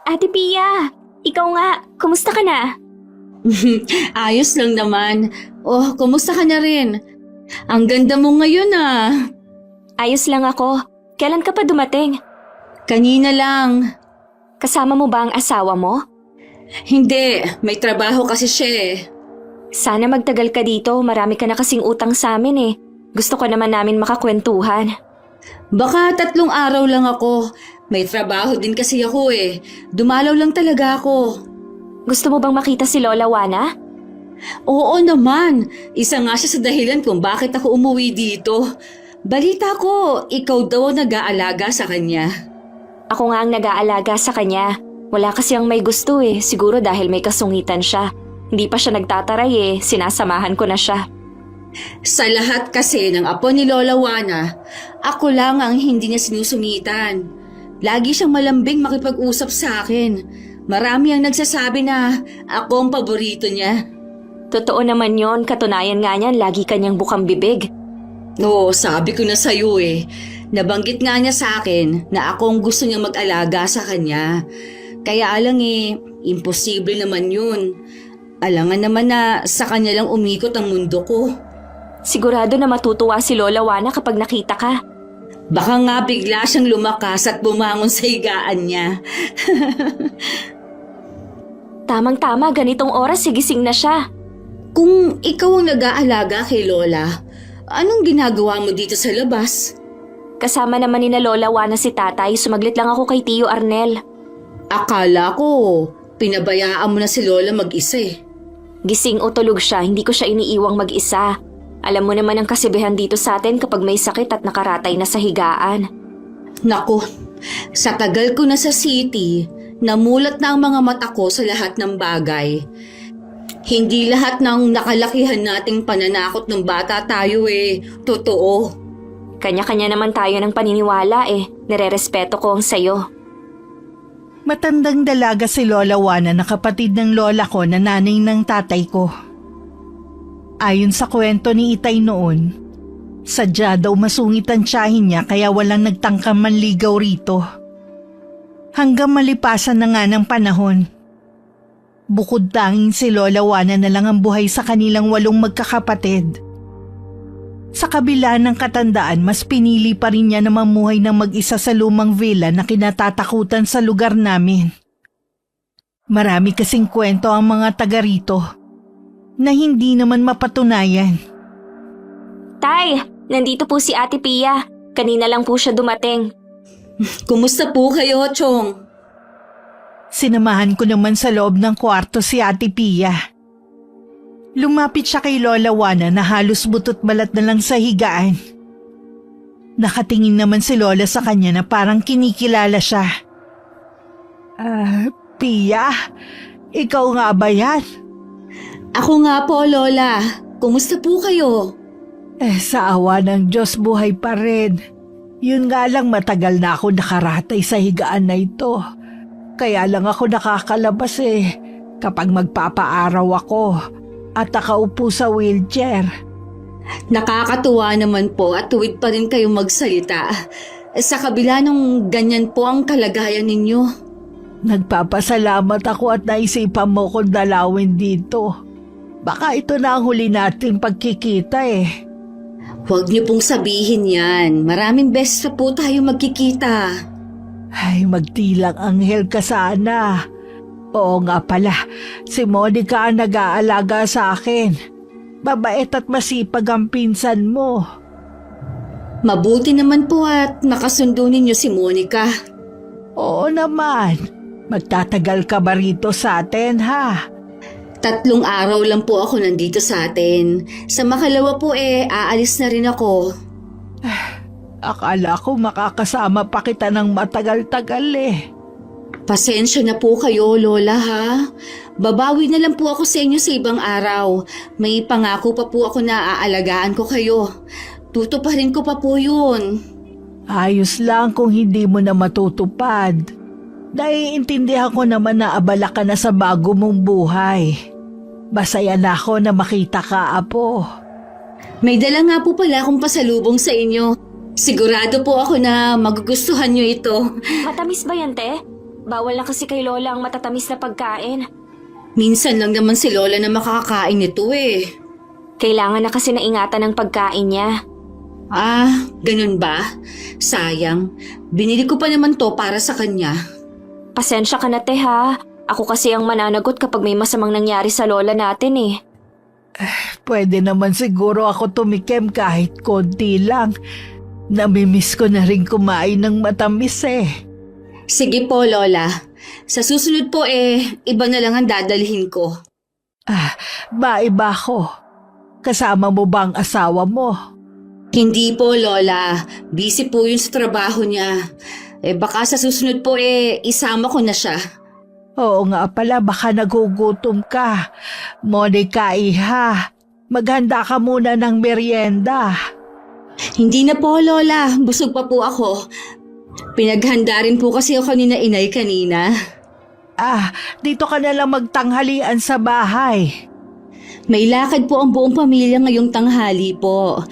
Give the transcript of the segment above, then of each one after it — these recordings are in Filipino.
Ate Pia, ikaw nga, kumusta ka na? Ayos lang naman. Oh, kumusta ka na rin? Ang ganda mo ngayon ah. Ayos lang ako. Kailan ka pa dumating? Kanina lang. Kasama mo ba ang asawa mo? Hindi, may trabaho kasi siya eh. Sana magtagal ka dito, marami ka na kasing utang sa amin eh. Gusto ko naman namin makakwentuhan. Baka 3 araw lang ako. May trabaho din kasi ako eh. Dumalaw lang talaga ako. Gusto mo bang makita si Lola Juana? Oo naman. Isa nga siya sa dahilan kung bakit ako umuwi dito. Balita ko, ikaw daw ang nag-aalaga sa kanya. Ako nga ang nag-aalaga sa kanya. Wala kasi ang may gusto eh, siguro dahil may kasungitan siya. Hindi pa siya nagtataray eh, sinasamahan ko na siya. Sa lahat kasi ng apo ni Lola Juana, ako lang ang hindi niya sinusungitan. Lagi siyang malambing makipag-usap sa akin. Marami ang nagsasabi na ako ang paborito niya. Totoo naman yon, katunayan nga niyan, lagi kanyang bukang bibig. Oo, sabi ko na sa'yo eh. Nabanggit nga niya sa akin na ako ang gusto niyang mag-alaga sa kanya. Kaya lang eh, imposible naman yun. Alangan naman na sa kanya lang umikot ang mundo ko. Sigurado na matutuwa si Lola Juana kapag nakita ka. Baka nga bigla siyang lumakas at bumangon sa higaan niya. Tamang-tama, ganitong oras sigising na siya. Kung ikaw ang nag-aalaga kay Lola, anong ginagawa mo dito sa labas? Kasama naman ni na Lola Juana si tatay, sumaglit lang ako kay Tio Arnel. Akala ko, pinabayaan mo na si Lola mag-isa eh. Gising o tulog siya, hindi ko siya iniiwang mag-isa. Alam mo naman ang kasibihan dito sa atin kapag may sakit at nakaratay na sa higaan. Naku, sa tagal ko na sa city, namulat na ang mga mata ko sa lahat ng bagay. Hindi lahat ng nakalakihan nating pananakot ng bata tayo eh, totoo. Kanya-kanya naman tayo ng paniniwala eh, nirerespeto ko ang sayo. Matandang dalaga si Lola Juana na kapatid ng lola ko na nanay ng tatay ko. Ayon sa kwento ni Itay noon, sadya daw masungit ang tiyahin niya kaya walang nagtangkang manligaw rito. Hanggang malipasan na nga ng panahon. Bukod tanging si Lola Juana na lang ang buhay sa kanilang 8 magkakapatid. Sa kabila ng katandaan, mas pinili pa rin niya na mamuhay ng mag-isa sa lumang villa na kinatatakutan sa lugar namin. Marami kasing kwento ang mga taga rito na hindi naman mapatunayan. Tay, nandito po si Ate Pia. Kanina lang po siya dumating. Kumusta po kayo, Chong? Sinamahan ko naman sa loob ng kwarto si Ate Pia. Lumapit siya kay Lola Juana na halos butot balat na lang sa higaan. Nakatingin naman si Lola sa kanya na parang kinikilala siya. Pia, ikaw nga ba yan? Ako nga po, Lola. Kumusta po kayo? Sa awa ng Diyos buhay pa rin. Yun nga lang matagal na ako nakaratay sa higaan na ito. Kaya lang ako nakakalabas kapag magpapaaraw ako at nakaupo sa wheelchair. Nakakatuwa naman po at tuwid pa rin kayong magsalita. Sa kabila ng ganyan po ang kalagayan ninyo. Nagpapasalamat ako at naisipan mo kong dalawin dito. Baka ito na ang huli nating pagkikita Huwag niyo pong sabihin yan. Maraming beses pa po tayo magkikita. Ay, magtilang anghel ka sana. Oo nga pala, si Monica ang nag-aalaga sa akin. Babait at masipag ang pinsan mo. Mabuti naman po at nakasundo ninyo si Monica. Oo naman. Magtatagal ka ba rito sa atin, ha? 3 araw lang po ako nandito sa atin. Sa makalawa po aalis na rin ako. Akala ko makakasama pa kita ng matagal-tagal Pasensya na po kayo, Lola ha. Babawi na lang po ako sa inyo sa ibang araw. May pangako pa po ako na aalagaan ko kayo. Tutuparin ko pa po yun. Ayos lang kung hindi mo na matutupad. Naiintindihan ko naman na abala ka na sa bago mong buhay. Masaya na ako na makita ka, Apo. May dala nga po pala akong pasalubong sa inyo. Sigurado po ako na magugustuhan nyo ito. Matamis ba yan, te? Bawal na kasi kay Lola ang matatamis na pagkain. Minsan lang naman si Lola na makakakain nito eh. Kailangan na kasi naingatan ng pagkain niya. Ah, ganun ba? Sayang. Binili ko pa naman to para sa kanya. Pasensya ka na, te, ha? Ako kasi ang mananagot kapag may masamang nangyari sa lola natin eh. Pwede naman siguro ako tumikim kahit konti lang. Namimiss ko na rin kumain ng matamis eh. Sige po, Lola. Sa susunod po iba na lang ang dadalhin ko. Maiba ko. Kasama mo ba ang asawa mo? Hindi po, Lola. Busy po yun sa trabaho niya. Baka sa susunod po isama ko na siya. Oo nga pala, baka nagugutom ka. Monica, iha, maghanda ka muna ng merienda. Hindi na po, Lola. Busog pa po ako. Pinaghanda rin po kasi ako ni Inay kanina. Dito ka na lang magtanghalian sa bahay. May lakad po ang buong pamilya ngayong tanghali po.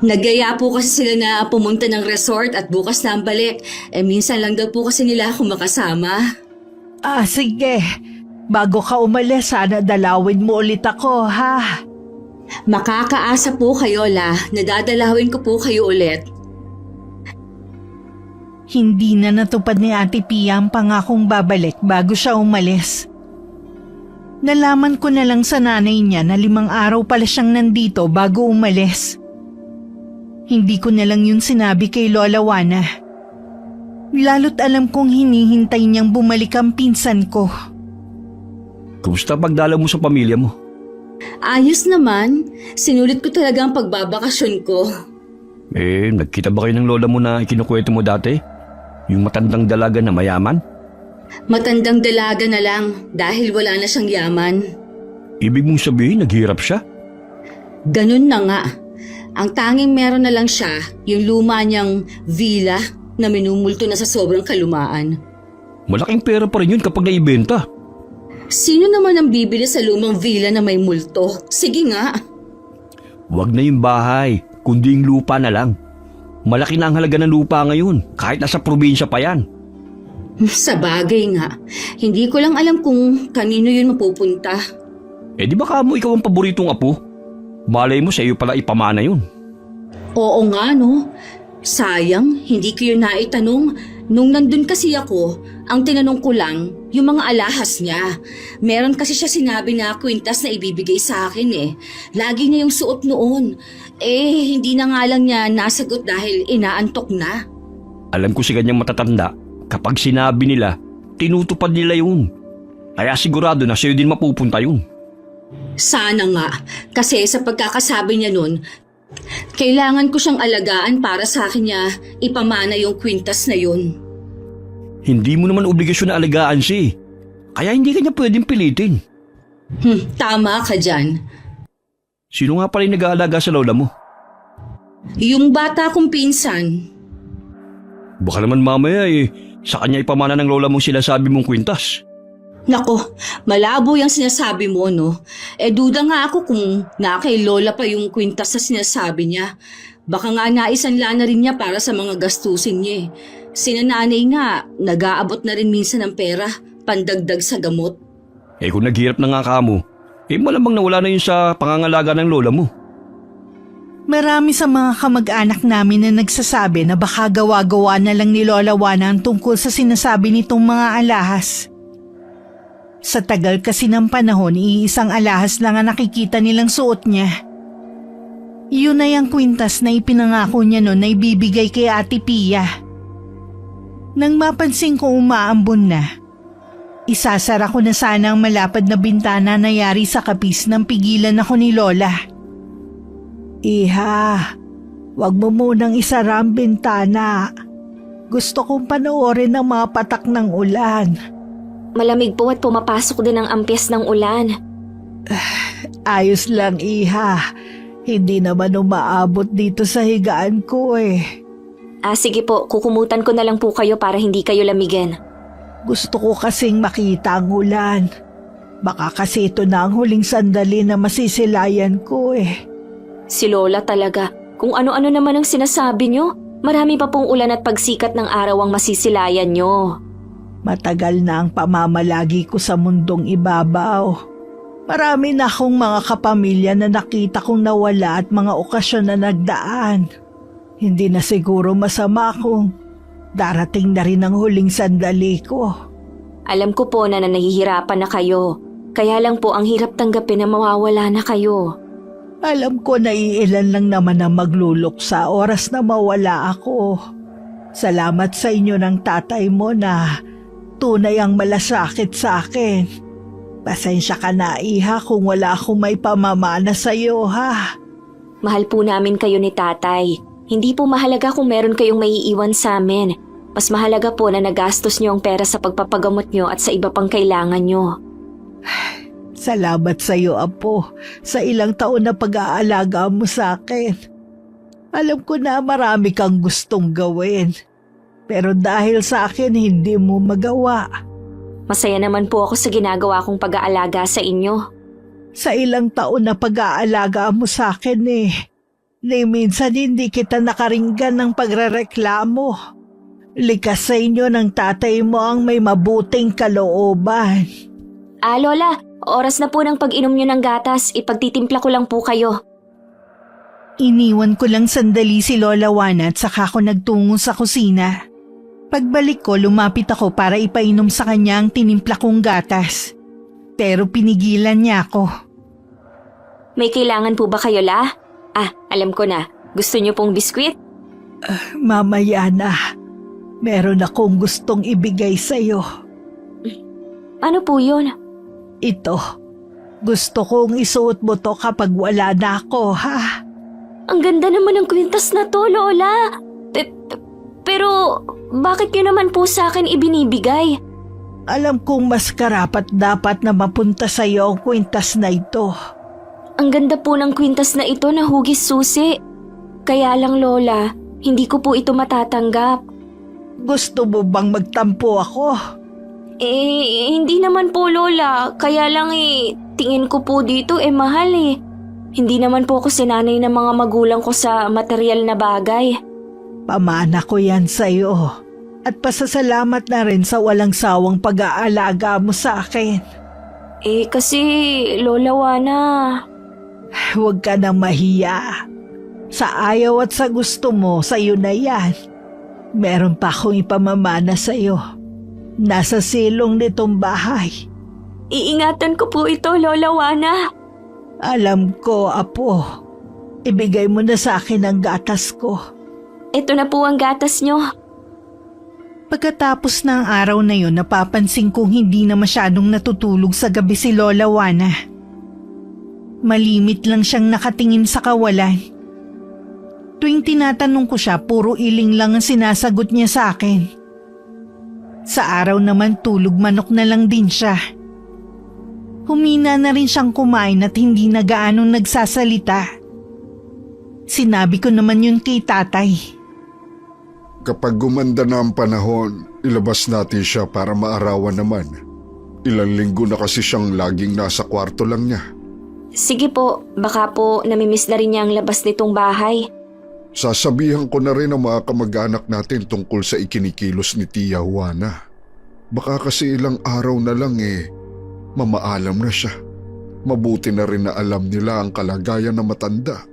Nagaya po kasi sila na pumunta ng resort at bukas na ang balik. Minsan lang daw po kasi nila ako makasama. Sige. Bago ka umalis, sana dalawin mo ulit ako, ha? Makakaasa po kayo, La. Nadadalawin ko po kayo ulit. Hindi na natupad ni Ate Pia ang pangakong babalik bago siya umalis. Nalaman ko na lang sa nanay niya na 5 araw pala siyang nandito bago umalis. Hindi ko na lang yun sinabi kay Lola Juana. Lalo't alam kong hinihintay niyang bumalik ang pinsan ko. Kumusta pagdalaw mo sa pamilya mo? Ayos naman. Sinulit ko talaga ang pagbabakasyon ko. Nagkita ba kayo ng lola mo na ikinukwento mo dati? Yung matandang dalaga na mayaman? Matandang dalaga na lang dahil wala na siyang yaman. Ibig mong sabihin naghirap siya? Ganun na nga. Ang tanging meron na lang siya, yung luma niyang villa na minumulto na sa sobrang kalumaan. Malaking pera pa rin yun kapag naibenta. Sino naman ang bibili sa lumang villa na may multo? Sige nga. Huwag na yung bahay, kundi yung lupa na lang. Malaki na ang halaga ng lupa ngayon, kahit nasa probinsya pa yan. Sa bagay nga, hindi ko lang alam kung kanino yun mapupunta. Di baka mo ikaw ang paboritong apo? Malay mo sa iyo pala ipamana yun. Oo nga no. Sayang, hindi ko yun naitanong. Nung nandun kasi ako, ang tinanong ko lang, yung mga alahas niya. Meron kasi siya sinabi na kwintas na ibibigay sa akin. Lagi niya yung suot noon. Hindi na nga lang niya nasagot dahil inaantok na. Alam ko si ganyang matatanda, kapag sinabi nila, tinutupad nila yun. Kaya sigurado na sa'yo din mapupunta yun. Sana nga, kasi sa pagkakasabi niya nun, kailangan ko siyang alagaan para sa akin niya ipamana yung kwintas na yun. Hindi mo naman obligasyon na alagaan siya. Kaya hindi kanya pwedeng pilitin. Tama ka dyan. Sino nga pala yung nag-aalaga sa lola mo? Yung bata kong pinsan. Baka naman mamaya sa kanya ipamana ng lola mong sinasabi mong kwintas. Nako, malabo yung sinasabi mo, no? Duda nga ako kung na kay Lola pa yung kwintas na sinasabi niya. Baka nga naisanla na rin niya para sa mga gastusin niya. Sinananay nga, nag-aabot na rin minsan ng pera, pandagdag sa gamot. Kung naghirap na nga ka mo, malamang nawala na yun sa pangangalaga ng lola mo. Marami sa mga kamag-anak namin na nagsasabi na baka gawa-gawa na lang ni Lola Juana ang tungkol sa sinasabi nitong mga alahas. Sa tagal kasi ng panahon, iisang alahas lang ang nakikita nilang suot niya. Yun ay ang kwintas na ipinangako niya noon na ibibigay kay Ate Pia. Nang mapansin kong umaambon na, isasara ko na sana ang malapad na bintana na yari sa kapis nang pigilan ako ni Lola. Iha, wag mo munang isara ang bintana. Gusto kong panoorin ang mga patak ng ulan. Malamig po at pumapasok din ang ampias ng ulan. Ayos lang, Iha. Hindi naman umaabot dito sa higaan ko Sige po, kukumutan ko na lang po kayo para hindi kayo lamigin. Gusto ko kasing makita ang ulan. Baka kasi ito na ang huling sandali na masisilayan ko Si Lola talaga. Kung ano-ano naman ang sinasabi nyo, marami pa pong ulan at pagsikat ng araw ang masisilayan nyo. Matagal na ang pamamalagi ko sa mundong ibabaw. Marami na akong mga kapamilya na nakita kong nawala at mga okasyon na nagdaan. Hindi na siguro masama kung darating na rin ang huling sandali ko. Alam ko po na nahihirapan na kayo. Kaya lang po ang hirap tanggapin na mawawala na kayo. Alam ko na iilan lang naman ang maglulok sa oras na mawala ako. Salamat sa inyo ng tatay mo na tunay ang malasakit sa akin. Pasensya ka na, iha, kung wala akong may pamamana sa iyo, ha? Mahal po namin kayo ni tatay. Hindi po mahalaga kung meron kayong maiiwan sa amin. Mas mahalaga po na nagastos niyo ang pera sa pagpapagamot niyo at sa iba pang kailangan niyo. Salamat sa iyo, Apo, sa ilang taon na pag-aalaga mo sa akin. Alam ko na marami kang gustong gawin. Pero dahil sa akin, hindi mo magawa. Masaya naman po ako sa ginagawa kong pag-aalaga sa inyo. Sa ilang taon na pag-aalaga mo sa akin minsan hindi kita nakaringgan ng pagrereklamo. Likas sa inyo ng tatay mo ang may mabuting kalooban. Lola, oras na po ng pag-inom nyo ng gatas. Ipagtitimpla ko lang po kayo. Iniwan ko lang sandali si Lola Juana at saka ako nagtungo sa kusina. Pagbalik ko, lumapit ako para ipainom sa kanya ang tinimpla kong gatas. Pero pinigilan niya ako. May kailangan po ba kayo, La? Alam ko na. Gusto niyo pong biskwit? Mamaya na. Meron akong gustong ibigay sa'yo. Ano po yun? Ito. Gusto kong isuot mo to kapag wala na ako, ha? Ang ganda naman ng kwintas na to, Lola. Pero bakit niyo naman po sa akin ibinibigay? Alam kong mas karapat dapat na mapunta sa iyo ang kwintas na ito. Ang ganda po ng kwintas na ito na hugis susi. Kaya lang, Lola, hindi ko po ito matatanggap. Gusto mo bang magtampo ako? Hindi naman po, Lola. Kaya lang tingin ko po dito mahal . Hindi naman po ako sinanay ng mga magulang ko sa material na bagay. Pamana ko yan sa iyo. At pasasalamat na rin sa walang sawang pag-aalaga mo sa akin. Kasi, Lola Juana. Huwag ka nang mahiya. Sa ayaw at sa gusto mo, sa iyo na yan. Meron pa akong ipamamana sa iyo. Nasa silong nitong bahay. Iingatan ko po ito, Lola Juana. Alam ko, Apo. Ibigay mo na sa akin ang gatas ko. Ito na po ang gatas nyo. Pagkatapos ng araw na yun, napapansin kong hindi na masyadong natutulog sa gabi si Lola Juana. Malimit lang siyang nakatingin sa kawalan. Tuwing tinatanong ko siya, puro iling lang ang sinasagot niya sa akin. Sa araw naman tulog manok na lang din siya. Humina na rin siyang kumain at hindi na gaanong nagsasalita. Sinabi ko naman yun kay tatay. Kapag gumanda na ang panahon, ilabas natin siya para maarawan naman. Ilang linggo na kasi siyang laging nasa kwarto lang niya. Sige po, baka po namimiss na rin niya ang labas nitong bahay. Sasabihan ko na rin ang mga kamag-anak natin tungkol sa ikinikilos ni Tia Juana. Baka kasi ilang araw na lang mamaalam na siya. Mabuti na rin na alam nila ang kalagayan ng matanda.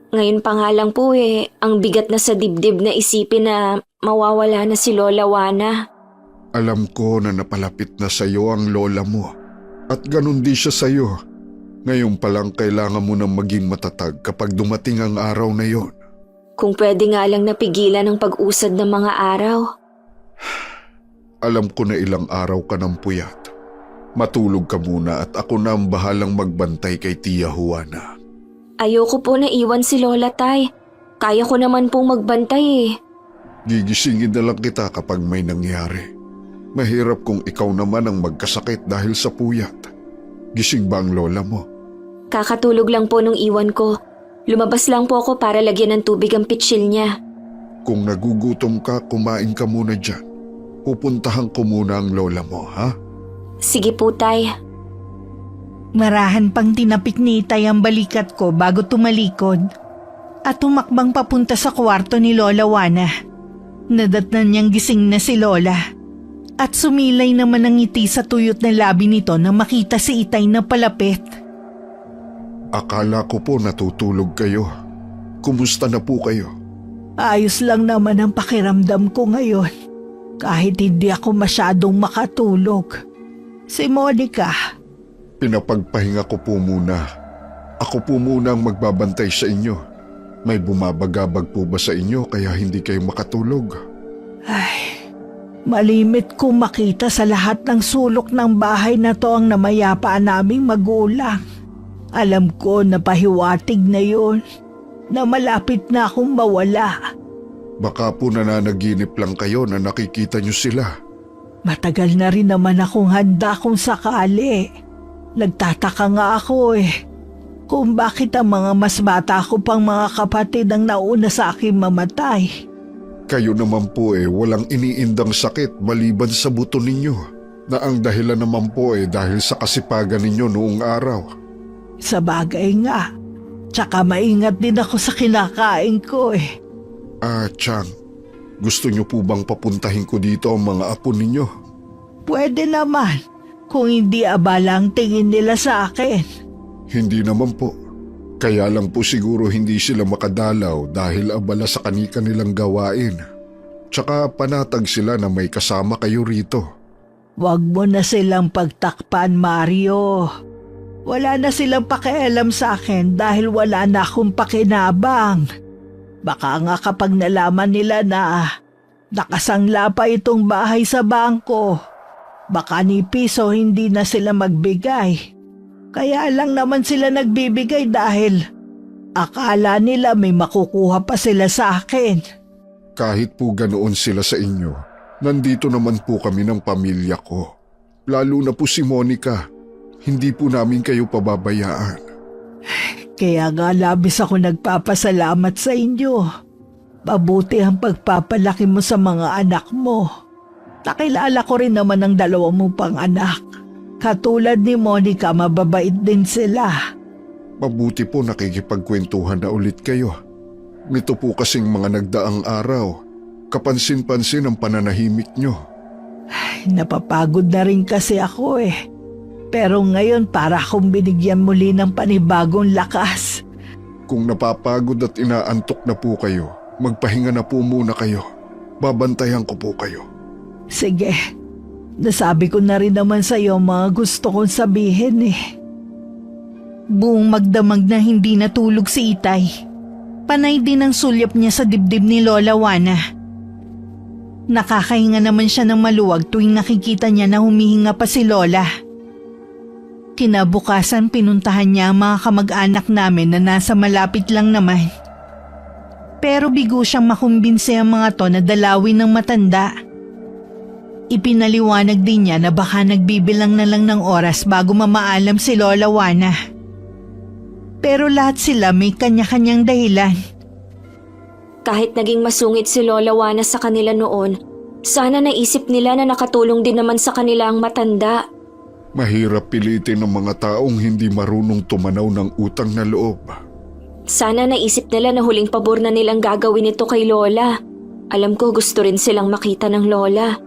Ngayon pa nga lang po ang bigat na sa dibdib na isipin na mawawala na si Lola Juana. Alam ko na napalapit na sa iyo ang lola mo at ganun din siya sa iyo. Ngayon pa lang kailangan mo nang maging matatag kapag dumating ang araw na yon. Kung pwede nga lang napigilan ang pag-usad ng mga araw. Alam ko na ilang araw ka ng puyat. Matulog ka muna at ako na ang bahalang magbantay kay Tia Juana. Ayoko po na iwan si Lola, Tay. Kaya ko naman pong magbantay . Gigisingin na lang kita kapag may nangyari. Mahirap kung ikaw naman ang magkasakit dahil sa puyat. Gising ba ang lola mo? Kakatulog lang po nung iwan ko. Lumabas lang po ako para lagyan ng tubig ang pitsil niya. Kung nagugutom ka, kumain ka muna dyan. Pupuntahan ko muna ang lola mo, ha? Sige po, Tay. Marahan pang tinapik ni Itay ang balikat ko bago tumalikod at tumakbang papunta sa kwarto ni Lola Juana. Nadatnan niyang gising na si Lola. At sumilay naman ang ngiti sa tuyot na labi nito nang makita si Itay na palapit. Akala ko po natutulog kayo. Kumusta na po kayo? Ayos lang naman ang pakiramdam ko ngayon. Kahit hindi ako masyadong makatulog. Si Monica. Pinapagpahinga ko po muna. Ako po muna ang magbabantay sa inyo. May bumabagabag po ba sa inyo kaya hindi kayo makatulog? Ay, malimit kong makita sa lahat ng sulok ng bahay na to ang namayapa naming magulang. Alam ko na pahiwatig na yun, na malapit na akong mawala. Baka po nananaginip lang kayo na nakikita nyo sila. Matagal na rin naman akong handa kung sakali. Nagtataka nga ako kung bakit ang mga mas bata ko pang mga kapatid ang nauna sa akin mamatay. Kayo naman po walang iniindang sakit maliban sa buto ninyo. Na ang dahilan naman po dahil sa kasipagan ninyo noong araw. Sa bagay nga, tsaka maingat din ako sa kinakain ko Chang, gusto nyo po bang papuntahin ko dito ang mga apo ninyo? Pwede naman, kung hindi abala ang tingin nila sa akin. Hindi naman po. Kaya lang po siguro hindi sila makadalaw dahil abala sa kani-kanilang gawain. Tsaka panatag sila na may kasama kayo rito. Huwag mo na silang pagtakpan, Mario. Wala na silang pakialam sa akin dahil wala na akong pakinabang. Baka nga kapag nalaman nila na nakasangla pa itong bahay sa bangko, baka ni piso hindi na sila magbigay. Kaya lang naman sila nagbibigay dahil akala nila may makukuha pa sila sa akin. Kahit po ganoon sila sa inyo, nandito naman po kami ng pamilya ko. Lalo na po si Monica. Hindi po namin kayo pababayaan. Kaya nga labis ako nagpapasalamat sa inyo. Mabuti ang pagpapalaki mo sa mga anak mo. Nakilala ko rin naman ang dalawa mong pang anak. Katulad ni Monica, mababait din sila. Mabuti po nakikipagkwentuhan na ulit kayo. Nito po kasing mga nagdaang araw, kapansin-pansin ang pananahimik nyo. Ay, napapagod na rin kasi ako Pero ngayon para akong binigyan muli ng panibagong lakas. Kung napapagod at inaantok na po kayo, magpahinga na po muna kayo. Babantayan ko po kayo. Sige, nasabi ko na rin naman sa iyo mga gusto kong sabihin Buong magdamag na hindi natulog si Itay. Panay din ang sulyap niya sa dibdib ni Lola Juana. Nakakahinga naman siya ng maluwag tuwing nakikita niya na humihinga pa si Lola. Kinabukasan pinuntahan niya ang mga kamag-anak namin na nasa malapit lang naman. Pero bigo siyang makumbinse ang mga to na dalawin ng matanda. Ipinaliwanag din niya na baka nagbibilang na lang ng oras bago mamaalam si Lola Juana. Pero lahat sila may kanya-kanyang dahilan. Kahit naging masungit si Lola Juana sa kanila noon, sana naisip nila na nakatulong din naman sa kanila ang matanda. Mahirap pilitin ng mga taong hindi marunong tumanaw ng utang na loob. Sana naisip nila na huling pabor na nilang gagawin ito kay Lola. Alam ko gusto rin silang makita ng Lola.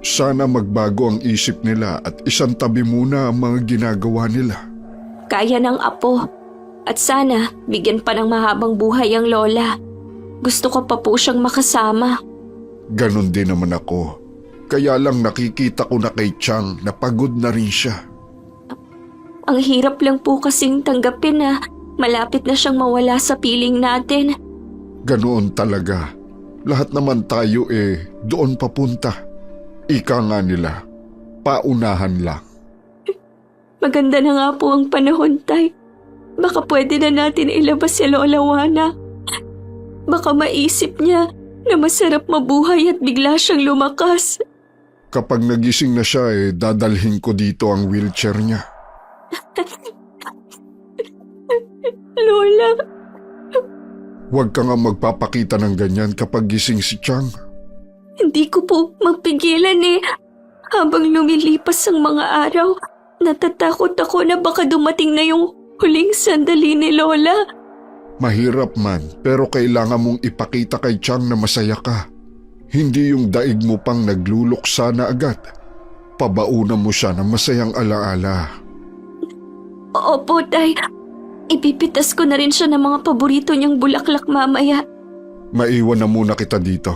Sana magbago ang isip nila at isang tabi muna ang mga ginagawa nila. Kaya ng apo. At sana bigyan pa ng mahabang buhay ang Lola. Gusto ko pa po siyang makasama. Ganon din naman ako. Kaya lang nakikita ko na kay Chang na pagod na rin siya. Ang hirap lang po kasing tanggapin na malapit na siyang mawala sa piling natin. Ganoon talaga. Lahat naman tayo doon papunta. Ika nga nila, paunahan lang. Maganda na nga po ang panahon, Tay. Baka pwede na natin ilabas si Lola Juana. Baka maisip niya na masarap mabuhay at bigla siyang lumakas. Kapag nagising na siya dadalhin ko dito ang wheelchair niya. Lola. Huwag ka nga magpapakita ng ganyan kapag gising si Chang. Hindi ko po magpigilan Habang lumilipas ang mga araw, natatakot ako na baka dumating na yung huling sandali ni Lola. Mahirap man, pero kailangan mong ipakita kay Chang na masaya ka. Hindi yung daig mo pang nagluluksa na agad. Pabaunan mo siya ng masayang alaala. Opo, Tay. Ipipitas ko na rin siya ng mga paborito niyang bulaklak mamaya. Maiwan na muna kita dito.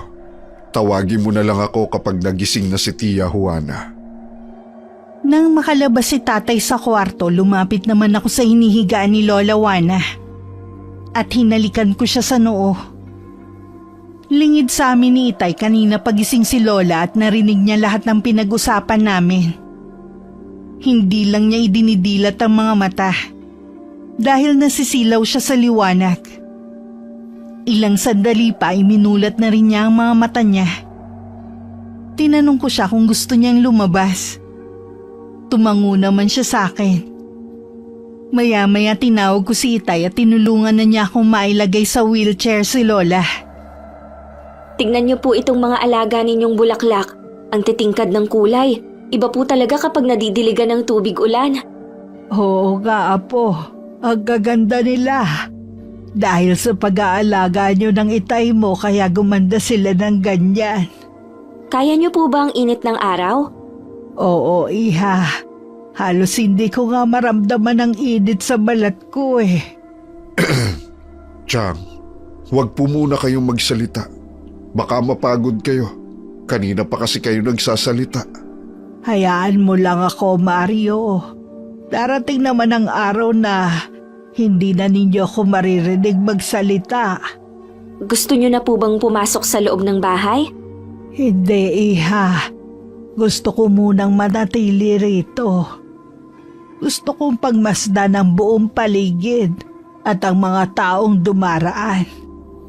Tawagin mo na lang ako kapag nagising na si Tia Juana. Nang makalabas si tatay sa kwarto, lumapit naman ako sa hinihigaan ni Lola Juana. At hinalikan ko siya sa noo. Lingid sa amin ni Itay kanina pagising si Lola at narinig niya lahat ng pinag-usapan namin. Hindi lang niya idinidilat ang mga mata. Dahil nasisilaw siya sa liwanag. Ilang sandali pa ay minulat na rin niya ang mga mata niya. Tinanong ko siya kung gusto niyang lumabas. Tumango naman siya sa akin. Maya-maya tinawag ko si Itay at tinulungan na niya akong mailagay sa wheelchair si Lola. Tingnan niyo po itong mga alaga ninyong bulaklak. Ang titingkad ng kulay. Iba po talaga kapag nadidiligan ng tubig ulan. Oo nga, Apo. Ang gaganda nila. Dahil sa pag-aalaga niyo ng Itay mo kaya gumanda sila ng ganyan. Kaya niyo po ba ang init ng araw? Oo, Iha. Halos hindi ko nga maramdaman ang init sa balat ko eh. Chang, huwag po muna kayong magsalita. Baka mapagod kayo. Kanina pa kasi kayo nagsasalita. Hayaan mo lang ako, Mario. Darating naman ang araw na hindi na ninyo ako maririnig magsalita. Gusto niyo na po bang pumasok sa loob ng bahay? Hindi, Iha. Gusto ko munang manatili rito. Gusto kong pagmasdan ang buong paligid at ang mga taong dumaraan.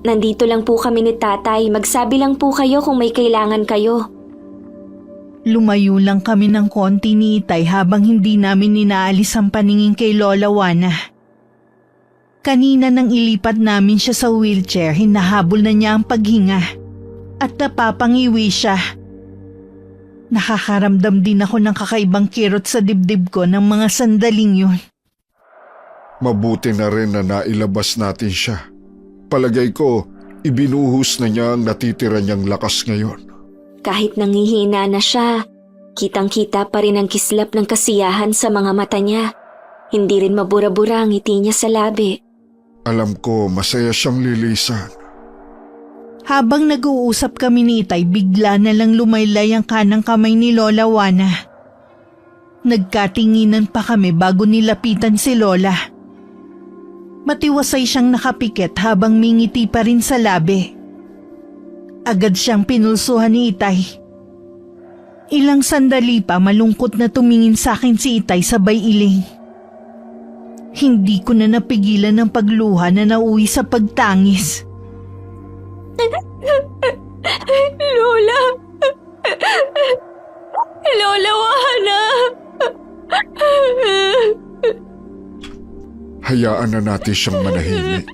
Nandito lang po kami ni Tatay. Magsabi lang po kayo kung may kailangan kayo. Lumayo lang kami ng konti ni Itay habang hindi namin inaalis ang paningin kay Lola Juana. Kanina nang ilipat namin siya sa wheelchair, hinahabol na niya ang paghinga at napapangiwi siya. Nakakaramdam din ako ng kakaibang kirot sa dibdib ko ng mga sandaling yun. Mabuti na rin na nailabas natin siya. Palagay ko, ibinuhos na niya ang natitira niyang lakas ngayon. Kahit nangihina na siya, kitang-kita pa rin ang kislap ng kasiyahan sa mga mata niya. Hindi rin mabura-bura ang ngiti niya sa labi. Alam ko, masaya siyang lilisan. Habang nag-uusap kami ni Itay, bigla na lang lumaylay ang kanang kamay ni Lola Juana. Nagkatinginan pa kami bago nilapitan si Lola. Matiwasay siyang nakapikit habang mingiti pa rin sa labi. Agad siyang pinulsuhan ni Itay. Ilang sandali pa malungkot na tumingin sa akin si Itay sabay iling. Hindi ko na napigilan ng pagluha na nauwi sa pagtangis. Lola! Lola Juana! Hayaan na natin siyang manahimik.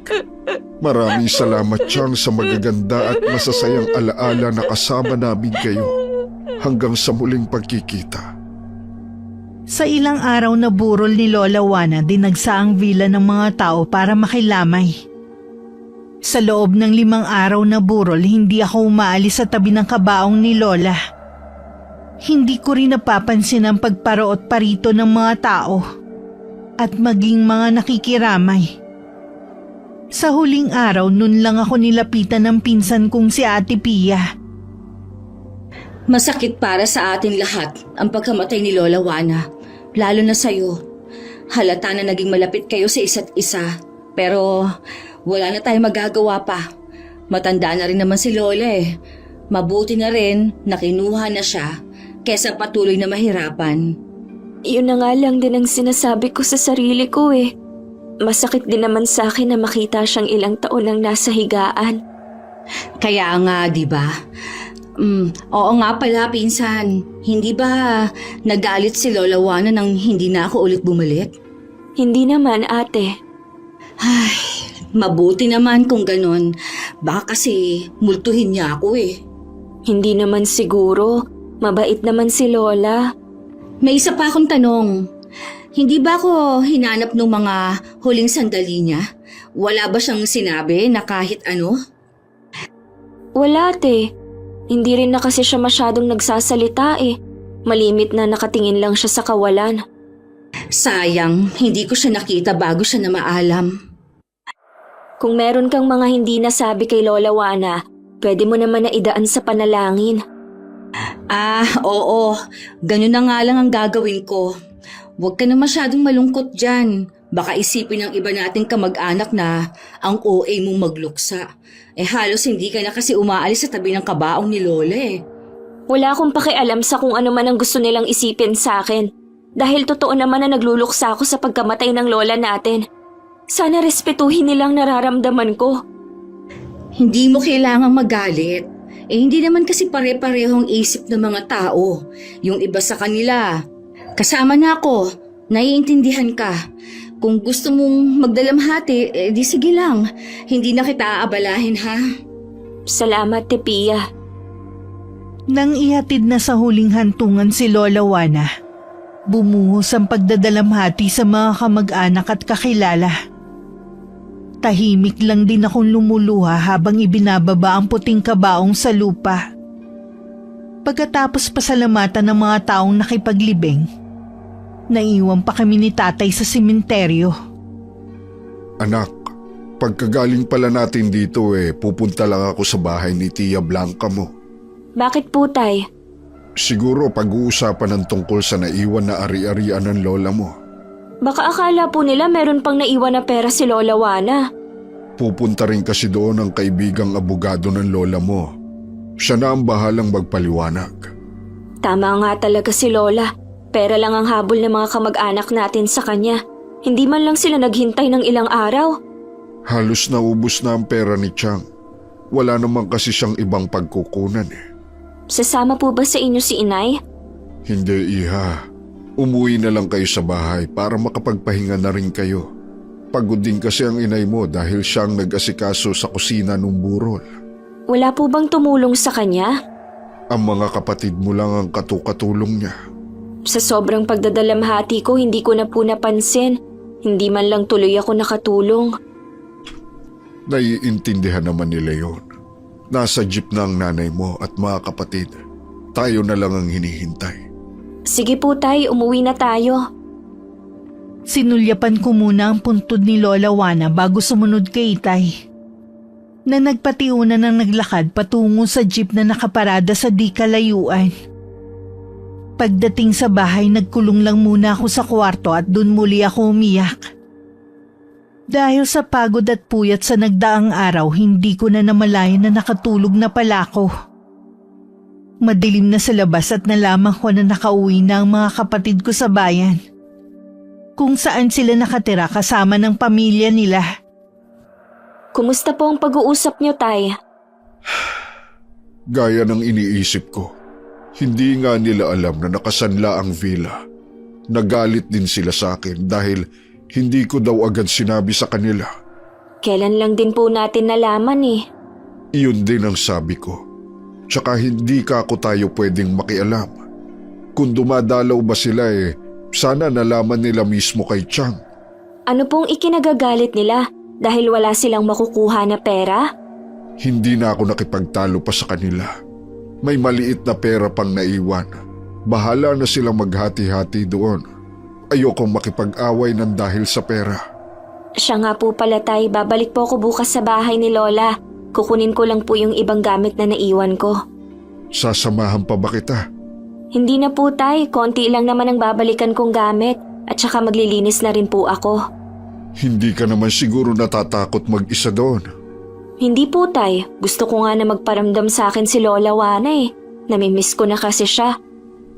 Maraming salamat, Chang, sa magaganda at masasayang alaala na kasama namin kayo hanggang sa muling pagkikita. Sa ilang araw na burol ni Lola Juana, dinagsa ang villa ng mga tao para makilamay. Sa loob ng 5 araw na burol, hindi ako umaalis sa tabi ng kabaong ni Lola. Hindi ko rin napapansin ang pagparoot parito ng mga tao at maging mga nakikiramay. Sa huling araw, nun lang ako nilapitan ng pinsan kong si Ate Pia. Masakit para sa atin lahat ang pagkamatay ni Lola Juana, lalo na sa'yo. Halata na naging malapit kayo sa isa't isa, pero wala na tayong magagawa pa. Matanda na rin naman si Lola eh. Mabuti na rin na kinuha na siya kesa patuloy na mahirapan. Yun na nga lang din ang sinasabi ko sa sarili ko eh. Masakit din naman sa akin na makita siyang ilang taon nang nasa higaan. Kaya nga, di ba? Oo nga pala, pinsan. Hindi ba nagalit si Lola Juana nang hindi na ako ulit bumalik? Hindi naman, ate. Ay, mabuti naman kung ganon. Baka kasi multuhin niya ako eh. Hindi naman siguro. Mabait naman si Lola. May isa pa akong tanong. Hindi ba ako hinanap ng mga huling sandali niya? Wala ba siyang sinabi na kahit ano? Wala, ate. Hindi rin na kasi siya masyadong nagsasalita eh. Malimit na nakatingin lang siya sa kawalan. Sayang, hindi ko siya nakita bago siya na maalam. Kung meron kang mga hindi nasabi kay Lola Juana, pwede mo naman na idaan sa panalangin. Oo. Ganun na nga lang ang gagawin ko. Huwag ka na masyadong malungkot dyan. Baka isipin ng iba nating kamag-anak na ang OA mong magluksa. Halos hindi ka na kasi umaalis sa tabi ng kabaong ni Lola eh. Wala akong pakialam sa kung ano man ang gusto nilang isipin sa akin. Dahil totoo naman na nagluluksa ako sa pagkamatay ng lola natin. Sana respetuhin nilang nararamdaman ko. Hindi mo kailangang magalit. Hindi naman kasi pare-parehong isip ng mga tao. Yung iba sa kanila. Kasama na ako. Naiintindihan ka. Kung gusto mong magdalamhati, di sige lang. Hindi na kita aabalahin ha. Salamat, Tepia. Nang ihatid na sa huling hantungan si Lola Juana, bumuhos ang pagdadalamhati sa mga kamag-anak at kakilala. Tahimik lang din akong lumuluha habang ibinababa ang puting kabaong sa lupa. Pagkatapos pasalamatan ng mga taong nakipaglibing, naiwan pa kami ni tatay sa sementeryo. Anak, pagkagaling pala natin dito pupunta lang ako sa bahay ni Tia Blanca mo. Bakit po, Tay? Siguro pag-uusapan ng tungkol sa naiwan na ari-arian ng lola mo. Baka akala po nila meron pang naiwan na pera si Lola Juana. Pupunta rin kasi doon ang kaibigang abogado ng lola mo. Siya na ang bahalang magpaliwanag. Tama nga talaga si Lola. Pera lang ang habol ng mga kamag-anak natin sa kanya. Hindi man lang sila naghintay ng ilang araw. Halos naubos na ang pera ni Chang. Wala naman kasi siyang ibang pagkukunan Sasama po ba sa inyo si Inay? Hindi, Iha. Umuwi na lang kayo sa bahay para makapagpahinga na rin kayo. Pagod din kasi ang inay mo dahil siyang nag-asikaso sa kusina nung burol. Wala po bang tumulong sa kanya? Ang mga kapatid mo lang ang katukatulong niya. Sa sobrang pagdadalamhati ko, hindi ko na po napansin. Hindi man lang tuloy ako nakatulong. Naiintindihan naman nila yon. Nasa jeep na ang nanay mo at mga kapatid. Tayo na lang ang hinihintay. Sige po, Tay, umuwi na tayo. Sinulyapan ko muna ang puntod ni Lola Juana bago sumunod kay Itay, na nagpatiuna ng naglakad patungo sa jeep na nakaparada sa di kalayuan. Pagdating sa bahay, nagkulong lang muna ako sa kwarto at dun muli ako umiyak. Dahil sa pagod at puyat sa nagdaang araw, hindi ko na namalayan na nakatulog na pala ako. Madilim na sa labas at nalaman ko na nakauwi na ang mga kapatid ko sa bayan, kung saan sila nakatira kasama ng pamilya nila. Kumusta po ang pag-uusap niyo, Tay? Gaya ng iniisip ko, hindi nga nila alam na nakasanla ang villa. Nagalit din sila sa akin dahil hindi ko daw agad sinabi sa kanila. Kailan lang din po natin nalaman Iyon din ang sabi ko. Tsaka hindi ka ako tayo pwedeng makialam. Kung dumadalaw ba sila sana nalaman nila mismo kay Chang. Ano pong ikinagagalit nila? Dahil wala silang makukuha na pera? Hindi na ako nakipagtalo pa sa kanila. May maliit na pera pang naiwan. Bahala na silang maghati-hati doon. Ayokong makipag-away ng dahil sa pera. Siya nga po pala, Tay. Babalik po ako bukas sa bahay ni Lola. Kukunin ko lang po yung ibang gamit na naiwan ko. Sasamahan pa ba kita? Hindi na po, Tay. Konti lang naman ang babalikan kong gamit. At saka maglilinis na rin po ako. Hindi ka naman siguro natatakot mag-isa doon. Hindi po, Tay. Gusto ko nga na magparamdam sa akin si Lola Juana Namimiss ko na kasi siya.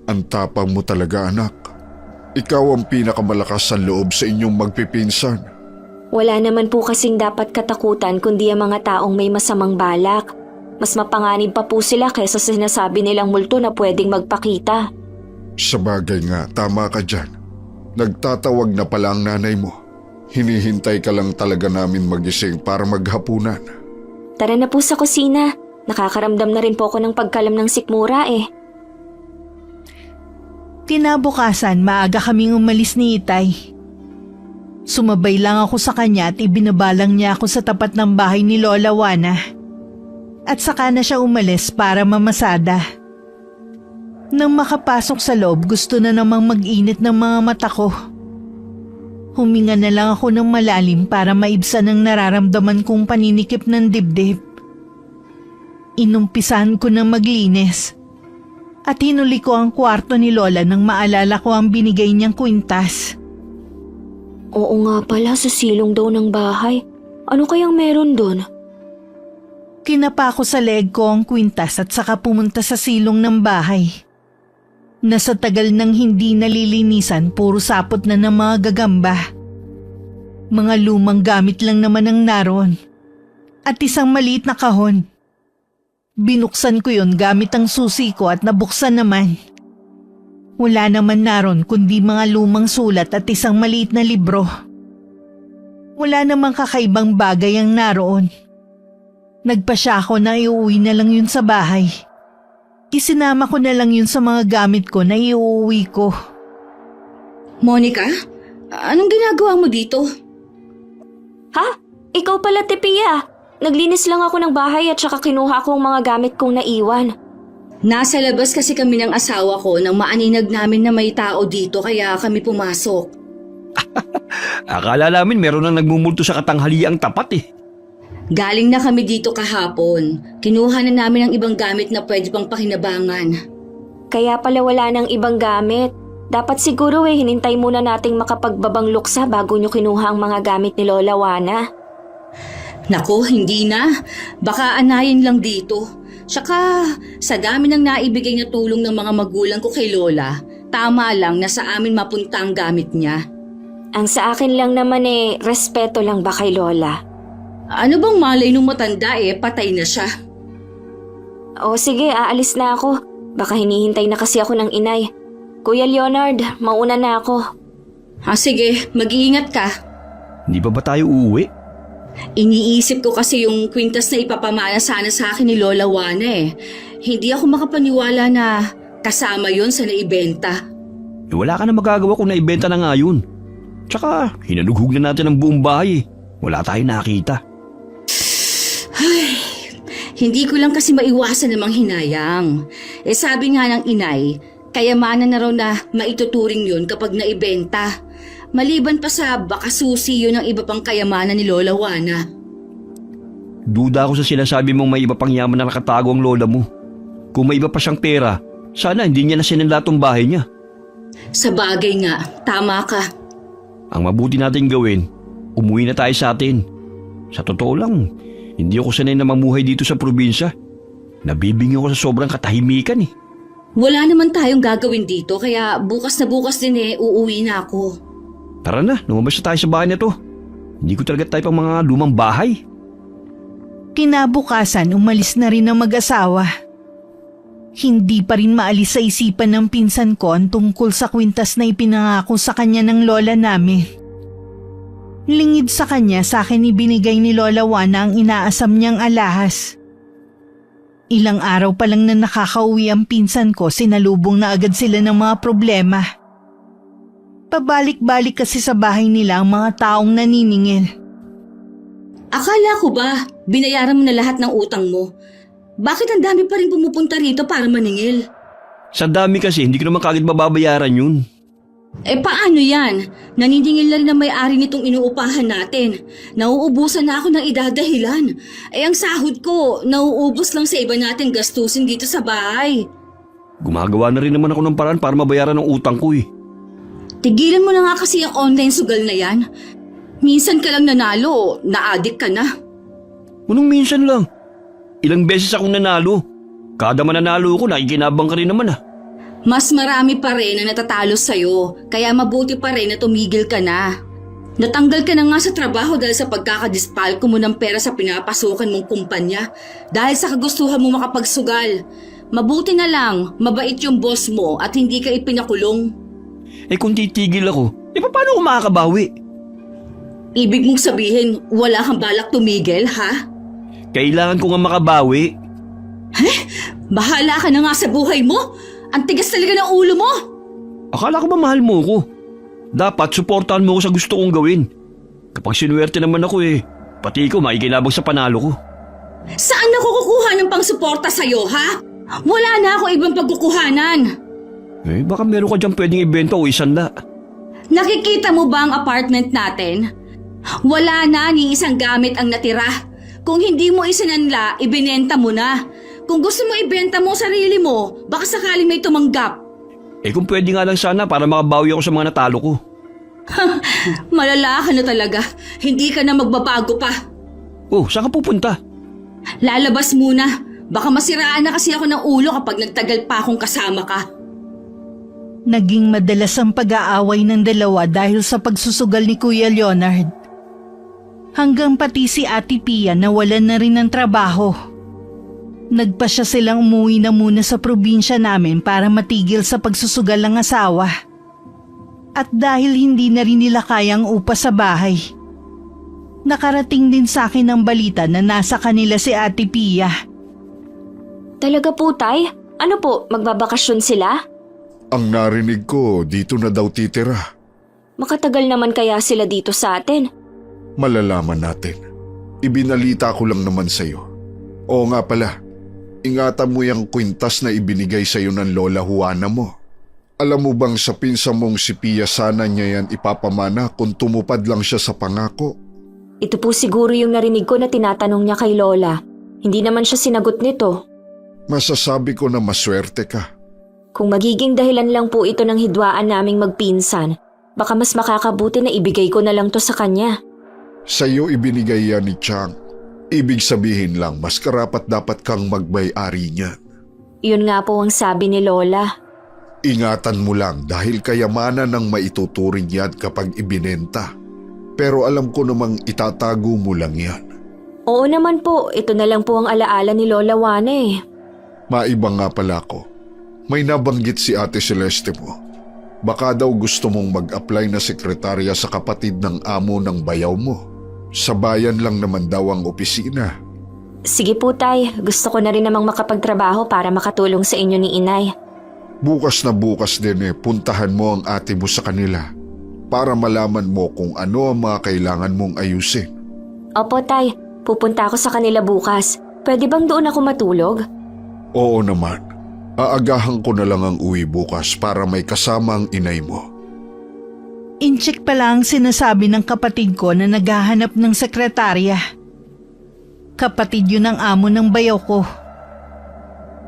Ang tapang mo talaga, anak. Ikaw ang pinakamalakas sa loob sa inyong magpipinsan. Wala naman po kasing dapat katakutan kundi ang mga taong may masamang balak. Mas mapanganib pa po sila kaysa sa sinasabi nilang multo na pwedeng magpakita. Sabagay nga, tama ka dyan. Nagtatawag na pala ang nanay mo. Hinihintay ka lang talaga namin magising para maghapunan. Tara na po sa kusina. Nakakaramdam na rin po ako ng pagkalam ng sikmura Kinabukasan, maaga kaming umalis ni Itay. Sumabay lang ako sa kanya at ibinabalang niya ako sa tapat ng bahay ni Lola Juana. at saka na siya umalis para mamasada. Nang makapasok sa loob, gusto na namang mag-init ng mga mata ko. Huminga na lang ako ng malalim para maibsan ang nararamdaman kong paninikip ng dibdib. Inumpisahan ko ng maglinis at hinuli ko ang kwarto ni Lola nang maalala ko ang binigay niyang kwintas. Oo nga pala, sa silong daw ng bahay. Ano kayang meron doon? Kinapa ko sa leeg ko ang kwintas at saka pumunta sa silong ng bahay. Nasa tagal nang hindi nalilinisan, puro sapot na ng mga gagamba. Mga lumang gamit lang naman ang naroon. At isang maliit na kahon. Binuksan ko yun gamit ang susi ko at nabuksan naman. Wala naman naroon kundi mga lumang sulat at isang maliit na libro. Wala namang kakaibang bagay ang naroon. Nagpasya ako na iuwi na lang yun sa bahay. Isinama ko na lang yun sa mga gamit ko na iuwi ko. Monica, anong ginagawa mo dito? Ha? Ikaw pala, Tepiya. Naglinis lang ako ng bahay at saka kinuha ko ang mga gamit kong naiwan. Nasa labas kasi kami ng asawa ko nang maaninag namin na may tao dito kaya kami pumasok. Akala namin meron nang nagmumulto sa katanghaliang tapat eh. Galing na kami dito kahapon. Kinuha na namin ang ibang gamit na pwede pang pakinabangan. Kaya pala wala nang ibang gamit. Dapat siguro hinintay muna nating makapagbabang luksa bago nyo kinuha ang mga gamit ni Lola Juana. Nako, hindi na. Baka anayin lang dito. Tsaka, sa dami ng naibigay na tulong ng mga magulang ko kay Lola, tama lang na sa amin mapunta ang gamit niya. Ang sa akin lang naman respeto lang ba kay Lola? Ano bang malay nung matanda patay na siya? O sige, aalis na ako. Baka hinihintay na kasi ako ng inay. Kuya Leonard, mauna na ako. Sige, mag-iingat ka. Hindi ba tayo uuwi? Iniisip ko kasi yung kwintas na ipapamana sana sa akin ni Lola Juana Hindi ako makapaniwala na kasama yon sa naibenta. Wala ka na magagawa kung naibenta na nga yun. Tsaka, hinalughog na natin ang buong bahay. Wala tayong nakita. Hindi ko lang kasi maiwasan namang hinayang. Sabi nga ng inay, kayamanan na raw na maituturing yun kapag naibenta. Maliban pa sa baka susi yun ang iba pang kayamanan ni Lola Juana. Duda ako sa sinasabi mong may iba pang yaman na nakatago ang lola mo. Kung may iba pa siyang pera, sana hindi niya na sinanla tong bahay niya. Sa bagay nga, tama ka. Ang mabuti natin gawin, umuwi na tayo sa atin. Sa totoo lang, hindi ako sanay na mamuhay dito sa probinsya. Nabibingi ako sa sobrang katahimikan Wala naman tayong gagawin dito kaya bukas na bukas din uuwi na ako. Tara na, lumabas na tayo sa bahay na to. Hindi ko talaga tayo pang mga lumang bahay. Kinabukasan, umalis na rin ang mag-asawa. Hindi pa rin maalis sa isipan ng pinsan ko ang tungkol sa kwintas na ipinangako sa kanya ng lola namin. Lingid sa kanya, sa akin ibinigay ni Lola Juana ang inaasam niyang alahas. Ilang araw pa lang na nakakauwi ang pinsan ko, sinalubong na agad sila ng mga problema. Pabalik-balik kasi sa bahay nila ang mga taong naniningil. Akala ko ba, binayaran mo na lahat ng utang mo? Bakit ang dami pa rin pumupunta rito para maningil? Sa dami kasi, hindi ko naman kagad mababayaran yun. Paano yan? Naniningil na rin ang may-ari nitong inuupahan natin. Nauubusan na ako ng idadahilan. Ang sahod ko, nauubos lang sa iba natin gastusin dito sa bahay. Gumagawa na rin naman ako ng paraan para mabayaran ng utang ko Tigilan mo na nga kasi ang online sugal na yan. Minsan ka lang nanalo, na-addict ka na. Anong minsan lang? Ilang beses akong nanalo. Kada mananalo ko, nakikinabang ka rin naman Mas marami pa rin na natatalo sa'yo, kaya mabuti pa rin na tumigil ka na. Natanggal ka na nga sa trabaho dahil sa pagkakadispalko mo ng pera sa pinapasukan mong kumpanya dahil sa kagustuhan mo makapagsugal. Mabuti na lang, mabait yung boss mo at hindi ka ipinakulong. Kung titigil ako, paano ako makakabawi? Ibig mong sabihin, wala kang balak tumigil, ha? Kailangan ko nga makabawi. Bahala ka na nga sa buhay mo! Ang tigas talaga ng ulo mo! Akala ko ba mahal mo ko? Dapat suportahan mo ko sa gusto kong gawin. Kapag sinuwerte naman ako pati ko makikinabang sa panalo ko. Saan ako kukuha ng pangsuporta sa'yo, ha? Wala na ako ibang pagkukuhanan. Eh, baka meron ka dyan pwedeng ibenta o isanda. Nakikita mo ba ang apartment natin? Wala na ni isang gamit ang natira. Kung hindi mo isinanla, ibinenta mo na. Kung gusto mo ibenta mo ang sarili mo, baka sakaling may tumanggap. Eh kung pwede nga lang sana para makabawi ako sa mga natalo ko. Malala ka na talaga. Hindi ka na magbabago pa. Oh, saan ka pupunta? Lalabas muna. Baka masiraan na kasi ako ng ulo kapag nagtagal pa akong kasama ka. Naging madalas ang pag-aaway ng dalawa dahil sa pagsusugal ni Kuya Leonard. Hanggang pati si Ate Pia nawalan na rin ng trabaho. Nagpasya silang umuwi na muna sa probinsya namin para matigil sa pagsusugal ng asawa. At dahil hindi na rin nila kayang upa sa bahay, nakarating din sa akin ang balita na nasa kanila si Ate Pia. Talaga po, Tay? Ano po, magbabakasyon sila? Ang narinig ko, dito na daw titira. Makatagal naman kaya sila dito sa atin? Malalaman natin. Ibinalita ko lang naman sa'yo. Oo nga pala, ingatan mo yung kwintas na ibinigay sa'yo ng Lola Juana mo. Alam mo bang sa pinsa mong si Pia sana niya yan ipapamana kung tumupad lang siya sa pangako? Ito po siguro yung narinig ko na tinatanong niya kay Lola. Hindi naman siya sinagot nito. Masasabi ko na maswerte ka. Kung magiging dahilan lang po ito ng hidwaan naming magpinsan, baka mas makakabuti na ibigay ko na lang to sa kanya. Sa'yo ibinigay yan ni Chang. Ibig sabihin lang, mas karapat dapat kang magmay-ari niyan. Yun nga po ang sabi ni Lola. Ingatan mo lang dahil kayamanan ng maituturing yan kapag ibinenta. Pero alam ko namang itatago mo lang yan. Oo naman po, ito na lang po ang alaala ni Lola Juana eh. Maiba nga pala ko. May nabanggit si Ate Celeste mo. Baka daw gusto mong mag-apply na sekretarya sa kapatid ng amo ng bayaw mo. Sa bayan lang naman daw ang opisina. Sige po, Tay. Gusto ko na rin namang makapagtrabaho para makatulong sa inyo ni Inay. Bukas na bukas din puntahan mo ang ate mo sa kanila para malaman mo kung ano ang mga kailangan mong ayusin. Opo, Tay. Pupunta ako sa kanila bukas. Pwede bang doon ako matulog? Oo naman. Aagahan ko na lang ang uwi bukas para may kasama ang inay mo. Incheck pala ang sinasabi ng kapatid ko na naghahanap ng sekretarya. Kapatid yun ang amo ng bayaw ko.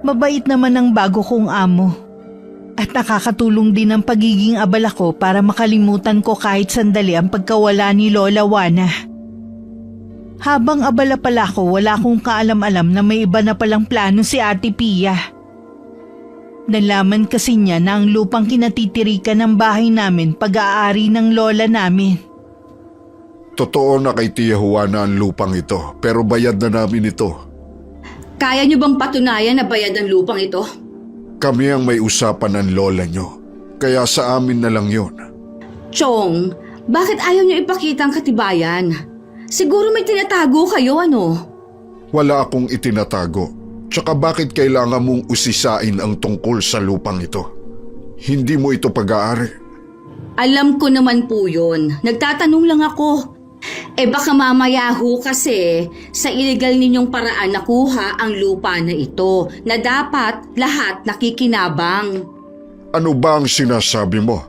Mabait naman ang bago kong amo. At nakakatulong din ang pagiging abala ko para makalimutan ko kahit sandali ang pagkawala ni Lola Juana. Habang abala pala ko, wala akong kaalam-alam na may iba na palang plano si Ate Pia. Nalaman kasi niya na ang lupang kinatitirikan ng bahay namin pag-aari ng lola namin. Totoo na kay Tia Juana ang lupang ito, pero bayad na namin ito. Kaya niyo bang patunayan na bayad ang lupang ito? Kami ang may usapan ng lola nyo, kaya sa amin na lang yon. Chong, bakit ayaw niyo ipakita ang katibayan? Siguro may tinatago kayo, ano? Wala akong itinatago. Tsaka bakit kailangan mong usisain ang tungkol sa lupang ito? Hindi mo ito pag-aari. Alam ko naman po yun. Nagtatanong lang ako. Baka mamaya ho kasi sa illegal ninyong paraan nakuha ang lupa na ito na dapat lahat nakikinabang. Ano ba ang sinasabi mo?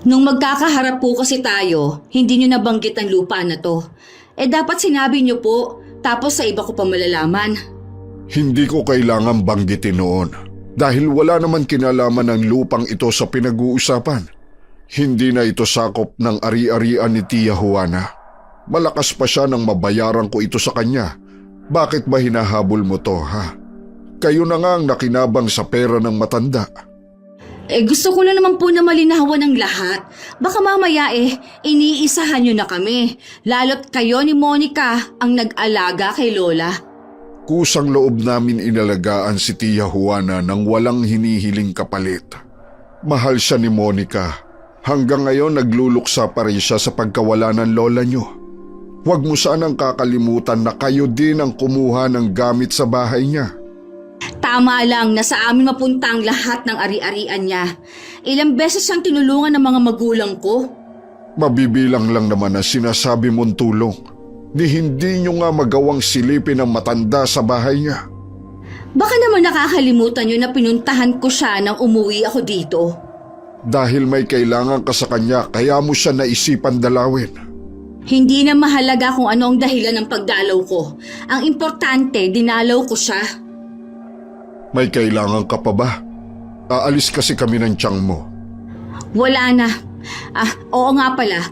Nung magkakaharap po kasi tayo, hindi nyo nabanggit ang lupa na to. Dapat sinabi nyo po, tapos sa iba ko pa malalaman. Hindi ko kailangan banggitin noon dahil wala naman kinalaman ng lupang ito sa pinag-uusapan. Hindi na ito sakop ng ari-arian ni Tia Juana. Malakas pa siya nang mabayaran ko ito sa kanya. Bakit ba hinahabol mo to, ha? Kayo na nga ang nakinabang sa pera ng matanda. Gusto ko lang naman po na malinawan ng lahat. Baka mamaya iniisahan nyo na kami. Lalo't kayo ni Monica ang nag-alaga kay Lola. Kusang loob namin inalagaan si Tia Juana nang walang hinihiling kapalit. Mahal siya ni Monica. Hanggang ngayon nagluluksa pa rin siya sa pagkawala ng lola nyo. Huwag mo sanang kakalimutan na kayo din ang kumuha ng gamit sa bahay niya. Tama lang na sa amin mapunta ang lahat ng ari-arian niya. Ilang beses siyang tinulungan ng mga magulang ko. Mabibilang lang naman na sinasabi mong tulong. ni hindi nyo nga magawang silipin ang matanda sa bahay niya. Baka naman nakakalimutan nyo na pinuntahan ko siya nang umuwi ako dito. Dahil may kailangan ka sa kanya kaya mo siya naisipan dalawin. Hindi na mahalaga kung ano ang dahilan ng pagdalaw ko. Ang importante, dinalaw ko siya. May kailangan ka pa ba? Aalis kasi kami ng tiyang mo. Wala na. Oo nga pala.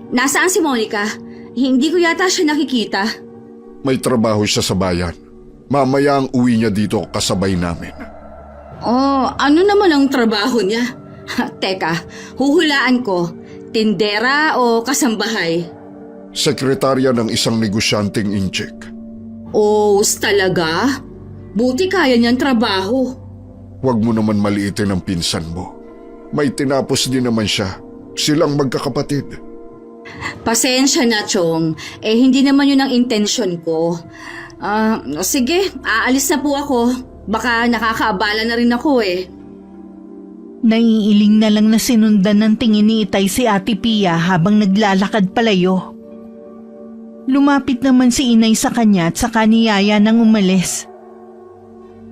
Nasaan si Monica? Hindi ko yata siya nakikita. May trabaho siya sa bayan. Mamaya ang uwi niya dito kasabay namin. Oh, ano naman ang trabaho niya? Teka, huhulaan ko. Tindera o kasambahay? Sekretarya ng isang negosyanteng incheck. Oh, talaga? Buti kaya niyang trabaho. Huwag mo naman maliitin ang pinsan mo. May tinapos din naman siya. Silang magkakapatid. Pasensya na, Chong. Hindi naman yun ang intensyon ko. Sige, aalis na po ako. Baka nakakaabala na rin ako eh. Naiiling na lang na sinundan ng tingin ni Itay si Ate Pia habang naglalakad palayo. Lumapit naman si Inay sa kanya at saka niyaya nang umalis.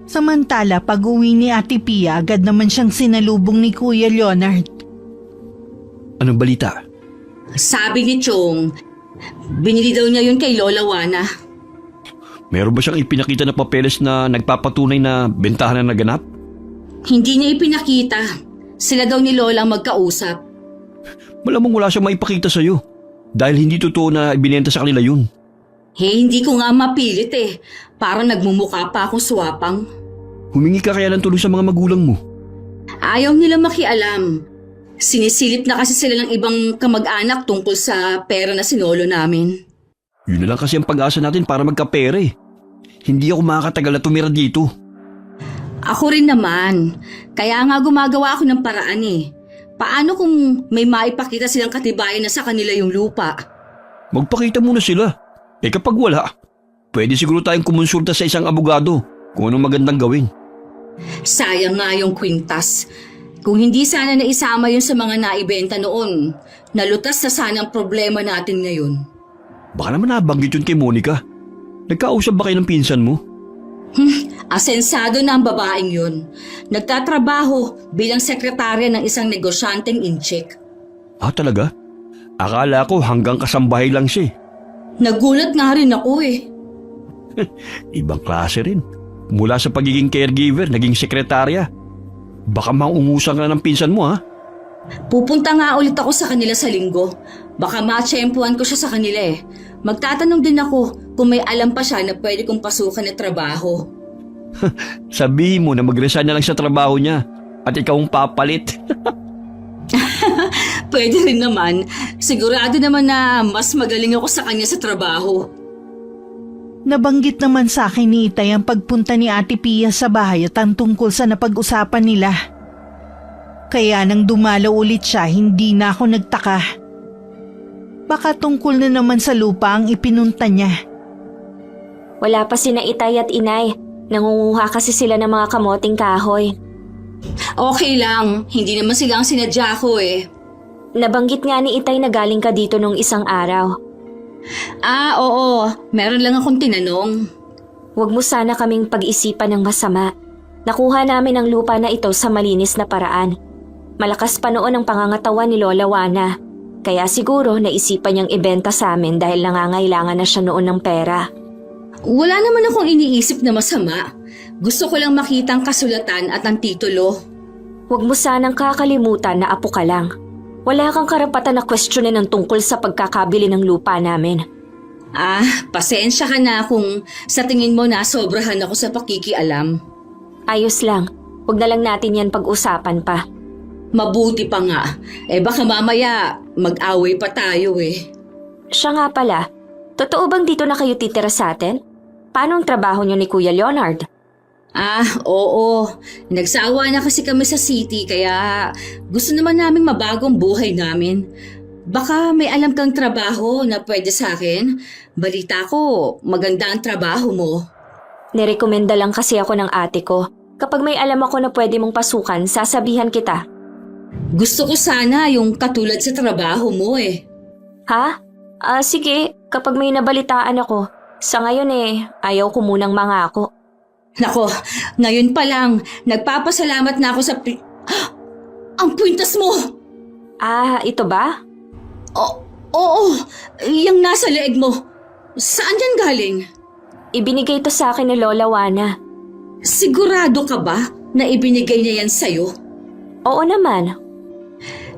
Samantala pag-uwi ni Ate Pia agad naman siyang sinalubong ni Kuya Leonard. Anong balita? Sabi ni Chong, binili daw niya yun kay Lola Wana. Meron ba siyang ipinakita na papeles na nagpapatunay na bentahan na naganap? Hindi niya ipinakita. Sila daw ni Lola ang magkausap. Malamang wala siyang maipakita sa'yo. Dahil hindi totoo na ibinenta sa kanila yun. Hindi ko nga mapilit eh. Parang nagmumukha pa akong swapang. Humingi ka kaya ng tulong sa mga magulang mo. Ayaw nila makialam. Sinisilip na kasi sila ng ibang kamag-anak tungkol sa pera na sinolo namin. Yun na lang kasi ang pag-asa natin para magkapera eh. Hindi ako makakatagal na tumira dito. Ako rin naman. Kaya nga gumagawa ako ng paraan eh. Paano kung may maipakita silang katibayan na sa kanila yung lupa? Magpakita muna sila. Kapag wala, pwede siguro tayong kumonsulta sa isang abogado kung anong magandang gawin. Sayang nga yung kwintas. Kung hindi sana naisama yun sa mga naibenta noon, nalutas na sana ang problema natin ngayon. Baka naman nabanggit yun kay Monica. Nagkausap ba kayo ng pinsan mo? Asensado na ang babaeng yun. Nagtatrabaho bilang sekretarya ng isang negosyanteng incheck. Talaga? Akala ko hanggang kasambahay lang siya. Nagulat nga rin ako eh. Ibang klase rin. Mula sa pagiging caregiver, naging sekretarya. Baka maungusan ka ng pinsan mo ha? Pupunta nga ulit ako sa kanila sa linggo. Baka matsyempuhan ko siya sa kanila eh. Magtatanong din ako kung may alam pa siya na pwede kong pasukan na trabaho. Sabihin mo na mag-resign na lang sa trabaho niya at ikaw ang papalit. Pwede rin naman. Sigurado naman na mas magaling ako sa kanya sa trabaho. Nabanggit naman sa akin ni Itay ang pagpunta ni Ate Pia sa bahay at ang tungkol sa napag-usapan nila. Kaya nang dumalaw ulit siya, hindi na ako nagtaka. Baka tungkol na naman sa lupa ang ipinunta niya. Wala pa sina Itay at Inay. Nangunguha kasi sila ng mga kamoting kahoy. Okay lang. Hindi naman sila ang sinadya ko eh. Nabanggit nga ni Itay na galing ka dito nung isang araw. Oo. Meron lang akong tinanong. Huwag mo sana kaming pag-isipan ng masama. Nakuha namin ang lupa na ito sa malinis na paraan. Malakas pa noon ang pangangatawan ni Lola Wana. Kaya siguro naisipan niyang ibenta sa amin dahil nangangailangan na siya noon ng pera. Wala naman akong iniisip na masama. Gusto ko lang makita ang kasulatan at ang titulo. Huwag mo sanang kakalimutan na apo ka lang. Wala kang karapatan na questionin ang tungkol sa pagkakabili ng lupa namin. Pasensya ka na kung sa tingin mo nasobrahan ako sa pakikialam. Ayos lang. Huwag na lang natin yan pag-usapan pa. Mabuti pa nga. Baka mamaya mag-away pa tayo eh. Siya nga pala, totoo bang dito na kayo titira sa atin? Paano ang trabaho niyo ni Kuya Leonard? Oo. Nagsawa na kasi kami sa city kaya gusto naman naming mabagong buhay namin. Baka may alam kang trabaho na pwede sa akin. Balita ko, maganda ang trabaho mo. Nirekomenda lang kasi ako ng ate ko. Kapag may alam ako na pwede mong pasukan, sasabihan kita. Gusto ko sana yung katulad sa trabaho mo eh. Ha? Sige. Kapag may nabalitaan ako, sa ngayon ayaw ko munang mangako. Nako, ngayon pa lang, nagpapasalamat na ako sa Ang kwintas mo! Ah, ito ba? Oo, yung nasa leeg mo. Saan yan galing? Ibinigay ito sa akin ni Lola Juana. Sigurado ka ba na ibinigay niya yan sa'yo? Oo naman.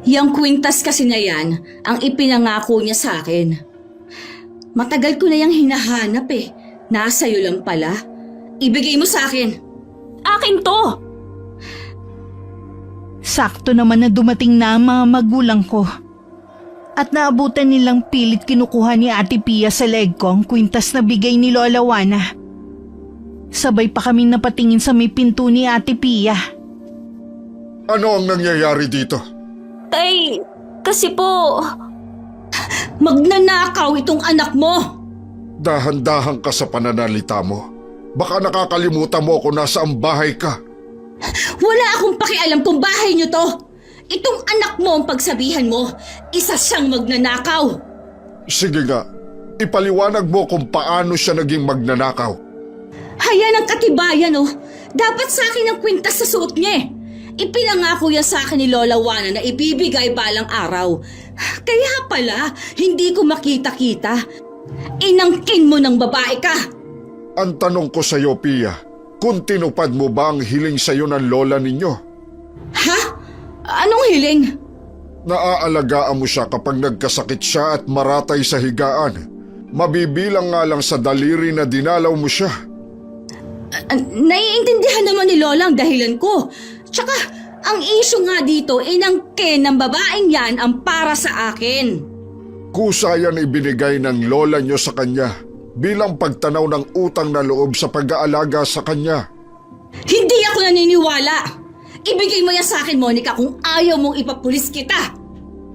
Yang kwintas kasi na yan ang ipinangako niya sa akin. Matagal ko na yung hinahanap Nasa'yo lang pala. Ibigay mo sa akin. Akin to! Sakto naman na dumating na ang mga magulang ko. At naabutan nilang pilit kinukuha ni Ate Pia sa leg ko ang kwintas na bigay ni Lola Juana. Sabay pa kaming napatingin sa may pinto ni Ate Pia. Ano ang nangyayari dito? Tay, kasi po... Magnanakaw itong anak mo! Dahan-dahan ka sa pananalita mo. Baka nakakalimutan mo kung nasaan bahay ka. Wala akong pakialam kung bahay niyo to! Itong anak mo ang pagsabihan mo, isa siyang magnanakaw! Sige nga, ipaliwanag mo kung paano siya naging magnanakaw. Hayan ang katibayan Dapat sa akin ang kwintas sa suot niya Ipinangako yan sa akin ni Lola Juana na ibibigay balang araw. Kaya pala, hindi ko makita-kita. Inangkin mo ng babae ka! Ang tanong ko sa iyo, Pia, kung tinupad mo ba ang hiling sa iyo ng lola ninyo? Ha? Anong hiling? Naaalagaan mo siya kapag nagkasakit siya at maratay sa higaan. Mabibilang nga lang sa daliri na dinalaw mo siya. Naiintindihan naman ni Lola ang dahilan ko. Tsaka, ang issue nga dito, inangkin ng babaeng yan ang para sa akin. Kusa yan ibinigay ng lola niyo sa kanya bilang pagtanaw ng utang na loob sa pag-aalaga sa kanya. Hindi ako naniniwala. Ibigay mo yan sa akin, Monica, kung ayaw mong ipapulis kita.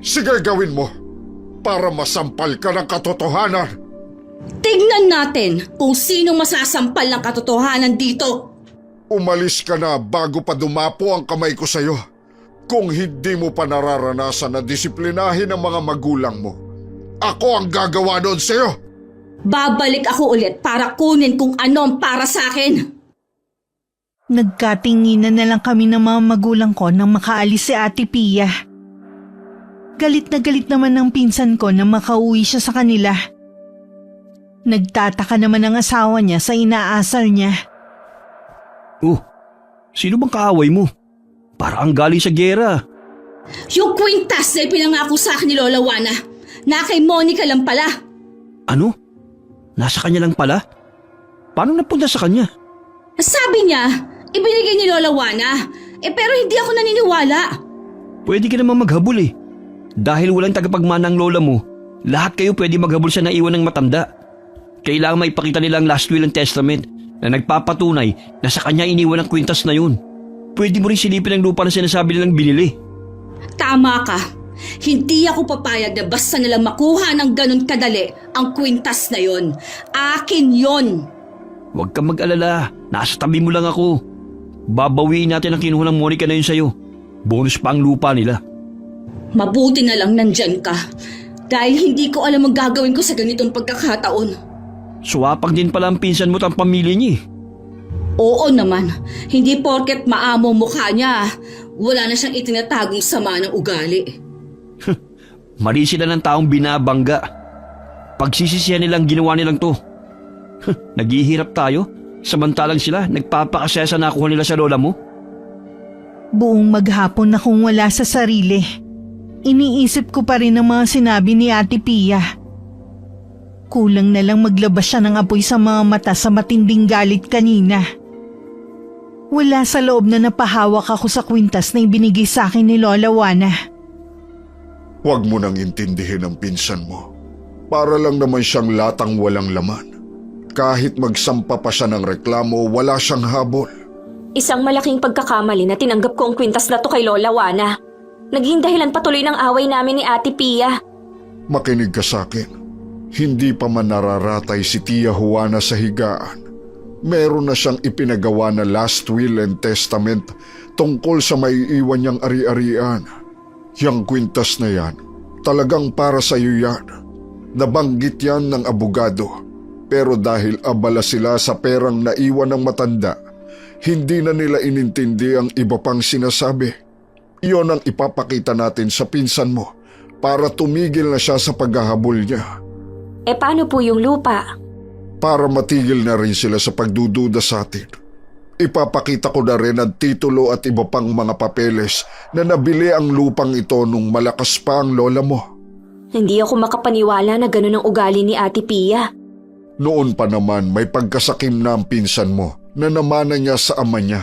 Sige, gawin mo para masampal ka ng katotohanan. Tignan natin kung sinong masasampal ng katotohanan dito. Umalis ka na bago pa dumapo ang kamay ko sa'yo. Kung hindi mo pa nararanasan na disiplinahin ang mga magulang mo, ako ang gagawa doon sa'yo. Babalik ako ulit para kunin kung ano ang para sa akin. Nagkatinginan na lang kami ng mga magulang ko nang makaalis si Ate Pia. Galit na galit naman ng pinsan ko na makauwi siya sa kanila. Nagtataka naman ang asawa niya sa inaasal niya. Oh, sino bang kaaway mo? Para ang galing sa gera. Yung kwintas na ipinangako sa akin ni Lola Juana, na kay Monica lang pala. Ano? Nasa kanya lang pala? Paano napunta sa kanya? Sabi niya, ibinigay ni Lola Juana, pero hindi ako naniniwala. Pwede ka naman maghabol Dahil walang tagapagmana ang lola mo, lahat kayo pwede maghabol sa naiwan ng matanda. Kailangan maipakita nila ang last will and testament na nagpapatunay na sa kanya iniwan ang kwintas na yun. Pwede mo rin silipin ang lupa na sinasabi nilang binili. Tama ka. Hindi ako papayag na basta nilang makuha ng ganun kadali ang kwintas na yon. Akin yon. Huwag kang mag-alala, nasa tabi mo lang ako. Babawiin natin ang kinuha ng Monica na yun sa'yo. Bonus pa ang lupa nila. Mabuti na lang nandyan ka. Dahil hindi ko alam ang gagawin ko sa ganitong pagkakataon. Suwapang din pala ang pinsan mo at ang pamilya niya Oo naman. Hindi porket maamo mukha niya, wala na siyang itinatagong sama ng ugali. Mali sila ng taong binabangga. Pagsisisihan nilang ginawa nilang to. Naghihirap tayo, samantalang sila nagpapakasaya sa nakuha nila sa lola mo. Buong maghapon na kung wala sa sarili. Iniisip ko pa rin ang mga sinabi ni Ate Pia. Kulang na lang maglabas siya ng apoy sa mga mata sa matinding galit kanina. Wala sa loob na napahawak ako sa kwintas na ibinigay sa akin ni Lola Juana. Huwag mo nang intindihin ang pinsan mo. Para lang naman siyang latang walang laman. Kahit magsampa pa siya ng reklamo, wala siyang habol. Isang malaking pagkakamali na tinanggap ko ang kwintas na to kay Lola Juana. Naging dahilan patuloy ng away namin ni Ate Pia. Makinig ka sa akin. Hindi pa man nararatay si Tia Juana sa higaan. Meron na siyang ipinagawa na last will and testament tungkol sa maiiwan niyang ari-arian. Yang kwintas na yan, talagang para sa iyo yan. Nabanggit yan ng abogado, pero dahil abala sila sa perang naiwan ng matanda, hindi na nila inintindi ang iba pang sinasabi. Iyon ang ipapakita natin sa pinsan mo para tumigil na siya sa paghahabol niya. Paano po yung lupa? Para matigil na rin sila sa pagdududa sa atin. Ipapakita ko na rin ang titulo at iba pang mga papeles na nabili ang lupang ito nung malakas pa ang lola mo. Hindi ako makapaniwala na ganun ang ugali ni Ate Pia. Noon pa naman may pagkasakim na ang pinsan mo na namana niya sa ama niya.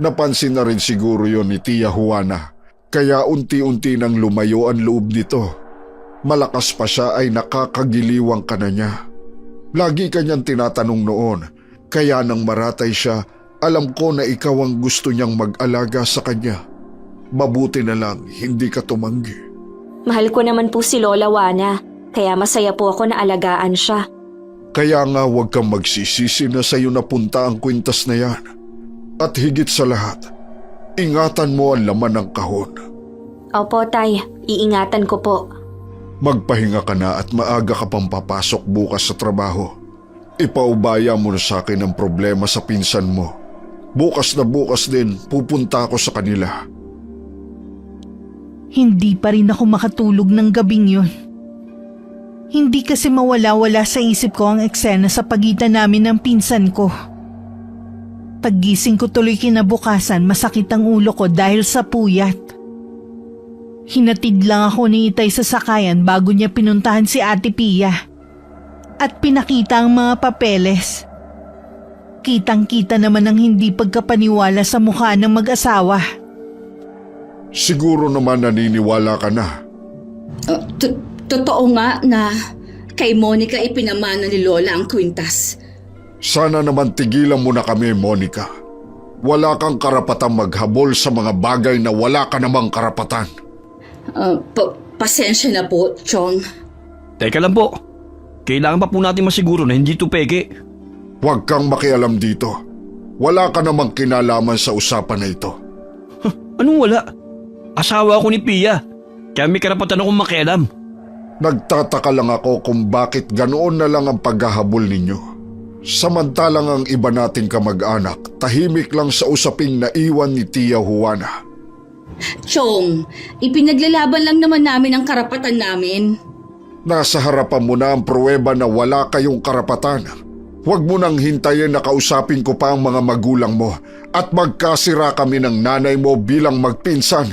Napansin na rin siguro yon ni Tia Juana, kaya unti-unti nang lumayo ang loob nito. Malakas pa siya ay nakakagiliwang ka na niya. Lagi kanyang tinatanong noon, kaya nang maratay siya, alam ko na ikaw ang gusto niyang mag-alaga sa kanya. Mabuti na lang hindi ka tumanggi. Mahal ko naman po si Lola Juana, kaya masaya po ako na alagaan siya. Kaya nga huwag kang magsisisi na sa'yo napunta ang kwintas na yan. At higit sa lahat, ingatan mo ang laman ng kahon. Opo, Tay. Iingatan ko po. Magpahinga ka na at maaga ka pang papasok bukas sa trabaho. Ipaubaya mo na sa akin ang problema sa pinsan mo. Bukas na bukas din pupunta ako sa kanila. Hindi pa rin ako makatulog ng gabing yun. Hindi kasi mawala-wala sa isip ko ang eksena sa pagitan namin ng pinsan ko. Paggising ko tuloy kinabukasan, masakit ang ulo ko dahil sa puyat. Hinatid lang ako ni Itay sa sakayan bago niya pinuntahan si Ate Pia. At pinakita ang mga papeles. Kitang-kita naman ang hindi pagkapaniwala sa mukha ng mag-asawa. Siguro naman naniniwala ka na. Totoo nga na kay Monica ipinamana ni Lola ang kwintas. Sana naman tigilan mo na kami, Monica. Wala kang karapatang maghabol sa mga bagay na wala ka namang karapatan. Pasensya na po, Chong. Teka lang po. Kailangan pa po natin masiguro na hindi ito peke. Huwag kang makialam dito. Wala ka namang kinalaman sa usapan na ito. Anong wala? Asawa ako ni Pia. Kaya may karapatan akong makialam. Nagtataka lang ako kung bakit ganoon na lang ang paghahabol ninyo. Samantalang ang iba nating kamag-anak, tahimik lang sa usaping naiwan ni Tia Juana. Chong, ipinaglalaban lang naman namin ang karapatan namin. Nasa harapan mo na ang pruweba na wala kayong karapatan. Huwag mo nang hintayin na kausapin ko pa ang mga magulang mo at magkasira kami ng nanay mo bilang magpinsan.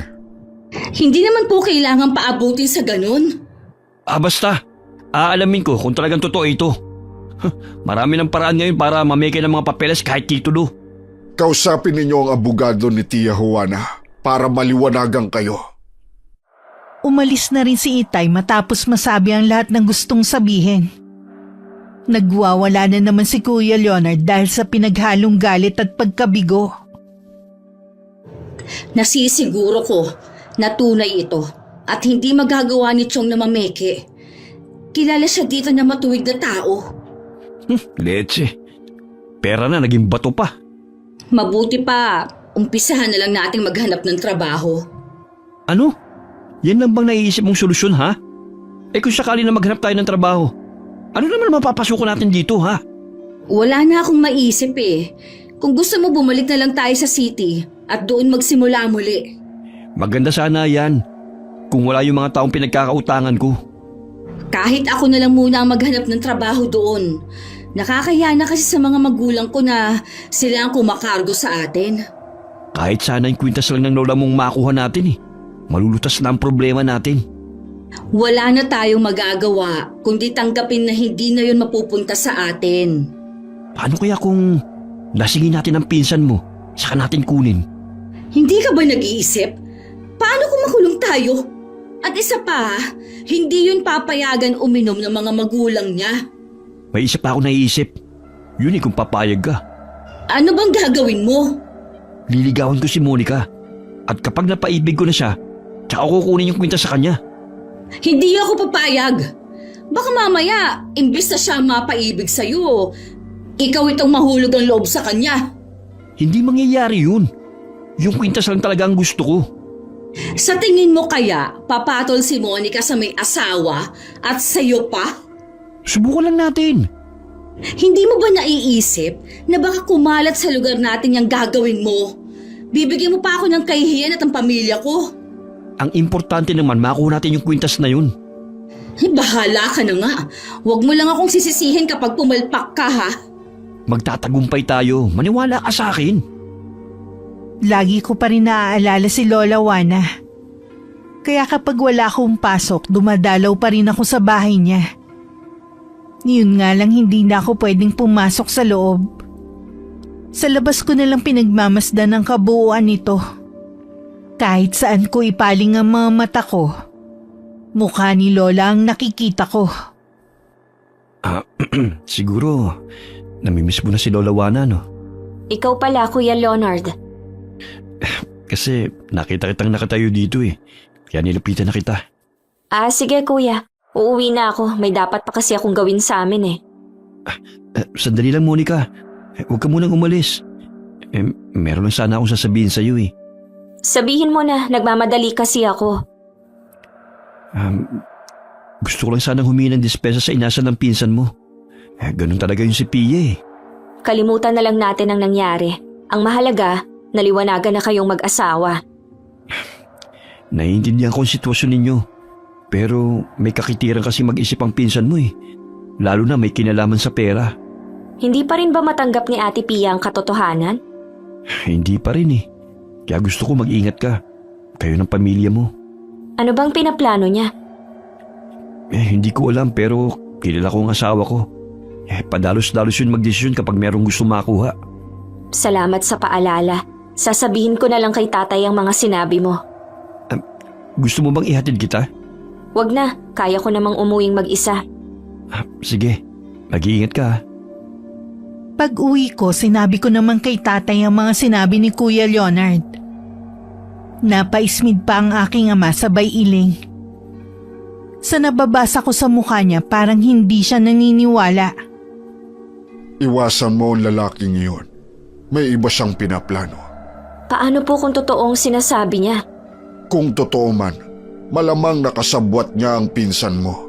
Hindi naman po kailangan paabutin sa ganun. Basta. Aalamin ko kung talagang totoo ito. Marami ng paraan ngayon para mameke ng mga papeles kahit titulo. Kausapin ninyo ang abogado ni Tia Juana para maliwanagan kayo. Umalis na rin si Itay matapos masabi ang lahat ng gustong sabihin. Nagwawala na naman si Kuya Leonard dahil sa pinaghalong galit at pagkabigo. Nasisiguro ko na tunay ito at hindi magagawa ni Chong na mameke. Kilala siya dito na matuwid na tao. Leche. Pera na, naging bato pa. Mabuti pa, umpisahan na lang nating maghanap ng trabaho. Ano? Yan lang bang naiisip mong solusyon, ha? Kung sakali na maghanap tayo ng trabaho, ano naman mapapasukan natin dito, ha? Wala na akong maisip eh. Kung gusto mo bumalik na lang tayo sa city at doon magsimula muli. Maganda sana yan kung wala yung mga taong pinagkakautangan ko. Kahit ako na lang muna ang maghanap ng trabaho doon. Nakakaya na kasi sa mga magulang ko na sila ang kumakargo sa atin. Kahit sana yung kwintas lang ng lola mong makuha natin eh. Malulutas na ang problema natin. Wala na tayong magagawa kundi tanggapin na hindi na yun mapupunta sa atin. Paano kaya kung lasingin natin ang pinsan mo, saka natin kunin? Hindi ka ba nag-iisip? Paano kung makulong tayo? At isa pa, hindi yun papayagan uminom ng mga magulang niya. May isa pa ako naiisip. Yun kung papayag ka. Ano bang gagawin mo? Liligawan ko si Monica. At kapag napaibig ko na siya, tsaka ako kukunin yung kwintas sa kanya. Hindi ako papayag. Baka mamaya, imbis na siya mapaibig sa'yo, ikaw itong mahulog ang loob sa kanya. Hindi mangyayari yun. Yung kwintas lang talaga ang gusto ko. Sa tingin mo kaya, papatol si Monica sa may asawa at sa'yo pa? Subukan lang natin. Hindi mo ba naiisip na baka kumalat sa lugar natin yung gagawin mo? Bibigyan mo pa ako ng kahihiyan at ang pamilya ko. Ang importante naman, makuha natin yung kwintas na yun. Bahala ka na nga. Huwag mo lang akong sisisihin kapag pumalpak ka, ha? Magtatagumpay tayo. Maniwala ka sa akin. Lagi ko pa rin naaalala si Lola Juana. Kaya kapag wala akong pasok, dumadalaw pa rin ako sa bahay niya. Yun nga lang hindi na ako pwedeng pumasok sa loob. Sa labas ko nalang pinagmamasdan ang kabuuan nito. Kahit saan ko ipaling ang mga mata ko, mukha ni Lola ang nakikita ko. Siguro, namimiss mo na si Lola Juana, no? Ikaw pala, Kuya Leonard. Kasi nakita kitang nakatayo dito eh. Kaya nilapitan na kita. Sige kuya. Uuwi na ako. May dapat pa kasi akong gawin sa amin eh. Sandali lang, Monica. Huwag ka munang umalis. Meron lang sana akong sasabihin sa'yo eh. Sabihin mo na, nagmamadali kasi ako. Gusto ko lang sanang humingi ng dispensa sa inasan ng pinsan mo. Ganun talaga yung si Pia eh. Kalimutan na lang natin ang nangyari. Ang mahalaga, naliwanagan na kayong mag-asawa. Naiintindihan ko ang sitwasyon ninyo. Pero may kakitiran kasi mag-isip ang pinsan mo eh. Lalo na may kinalaman sa pera. Hindi pa rin ba matanggap ni Ate Pia ang katotohanan? Hindi pa rin eh. Kaya gusto ko mag-ingat ka. Kayo ng pamilya mo. Ano bang pinaplano niya? Hindi ko alam pero kilala ko ang asawa ko. Padalos-dalos yun magdesisyon kapag merong gusto makuha. Salamat sa paalala. Sasabihin ko na lang kay tatay ang mga sinabi mo. Gusto mo bang ihatid kita? Wag na, kaya ko namang umuwing mag-isa. Sige, mag-iingat ka. Pag uwi ko, sinabi ko naman kay tatay ang mga sinabi ni Kuya Leonard. Napaismid pa ang aking ama sabay iling. Sa nababasa ko sa mukha niya parang hindi siya naniniwala. Iwasan mo ang lalaking iyon. May iba siyang pinaplano. Paano po kung totoong sinasabi niya? Kung totoo man, malamang nakasabwat niya ang pinsan mo.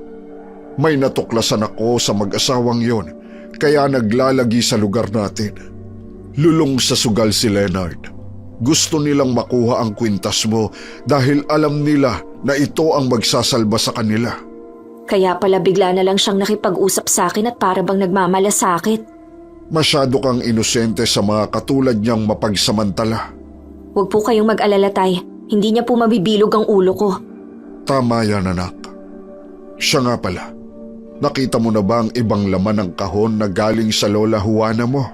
May natuklasan ako sa mag-asawang yon, kaya naglalagi sa lugar natin. Lulong sa sugal si Leonard. Gusto nilang makuha ang kwintas mo dahil alam nila na ito ang magsasalba sa kanila. Kaya pala bigla na lang siyang nakipag-usap sa akin at para bang nagmamalasakit. Masyado kang inosente sa mga katulad niyang mapagsamantala. Huwag po kayong mag-alala, tay. Hindi niya po mabibilog ang ulo ko. Tama yan, anak. Siya nga pala, nakita mo na ba ang ibang laman ng kahon na galing sa Lola Juana mo?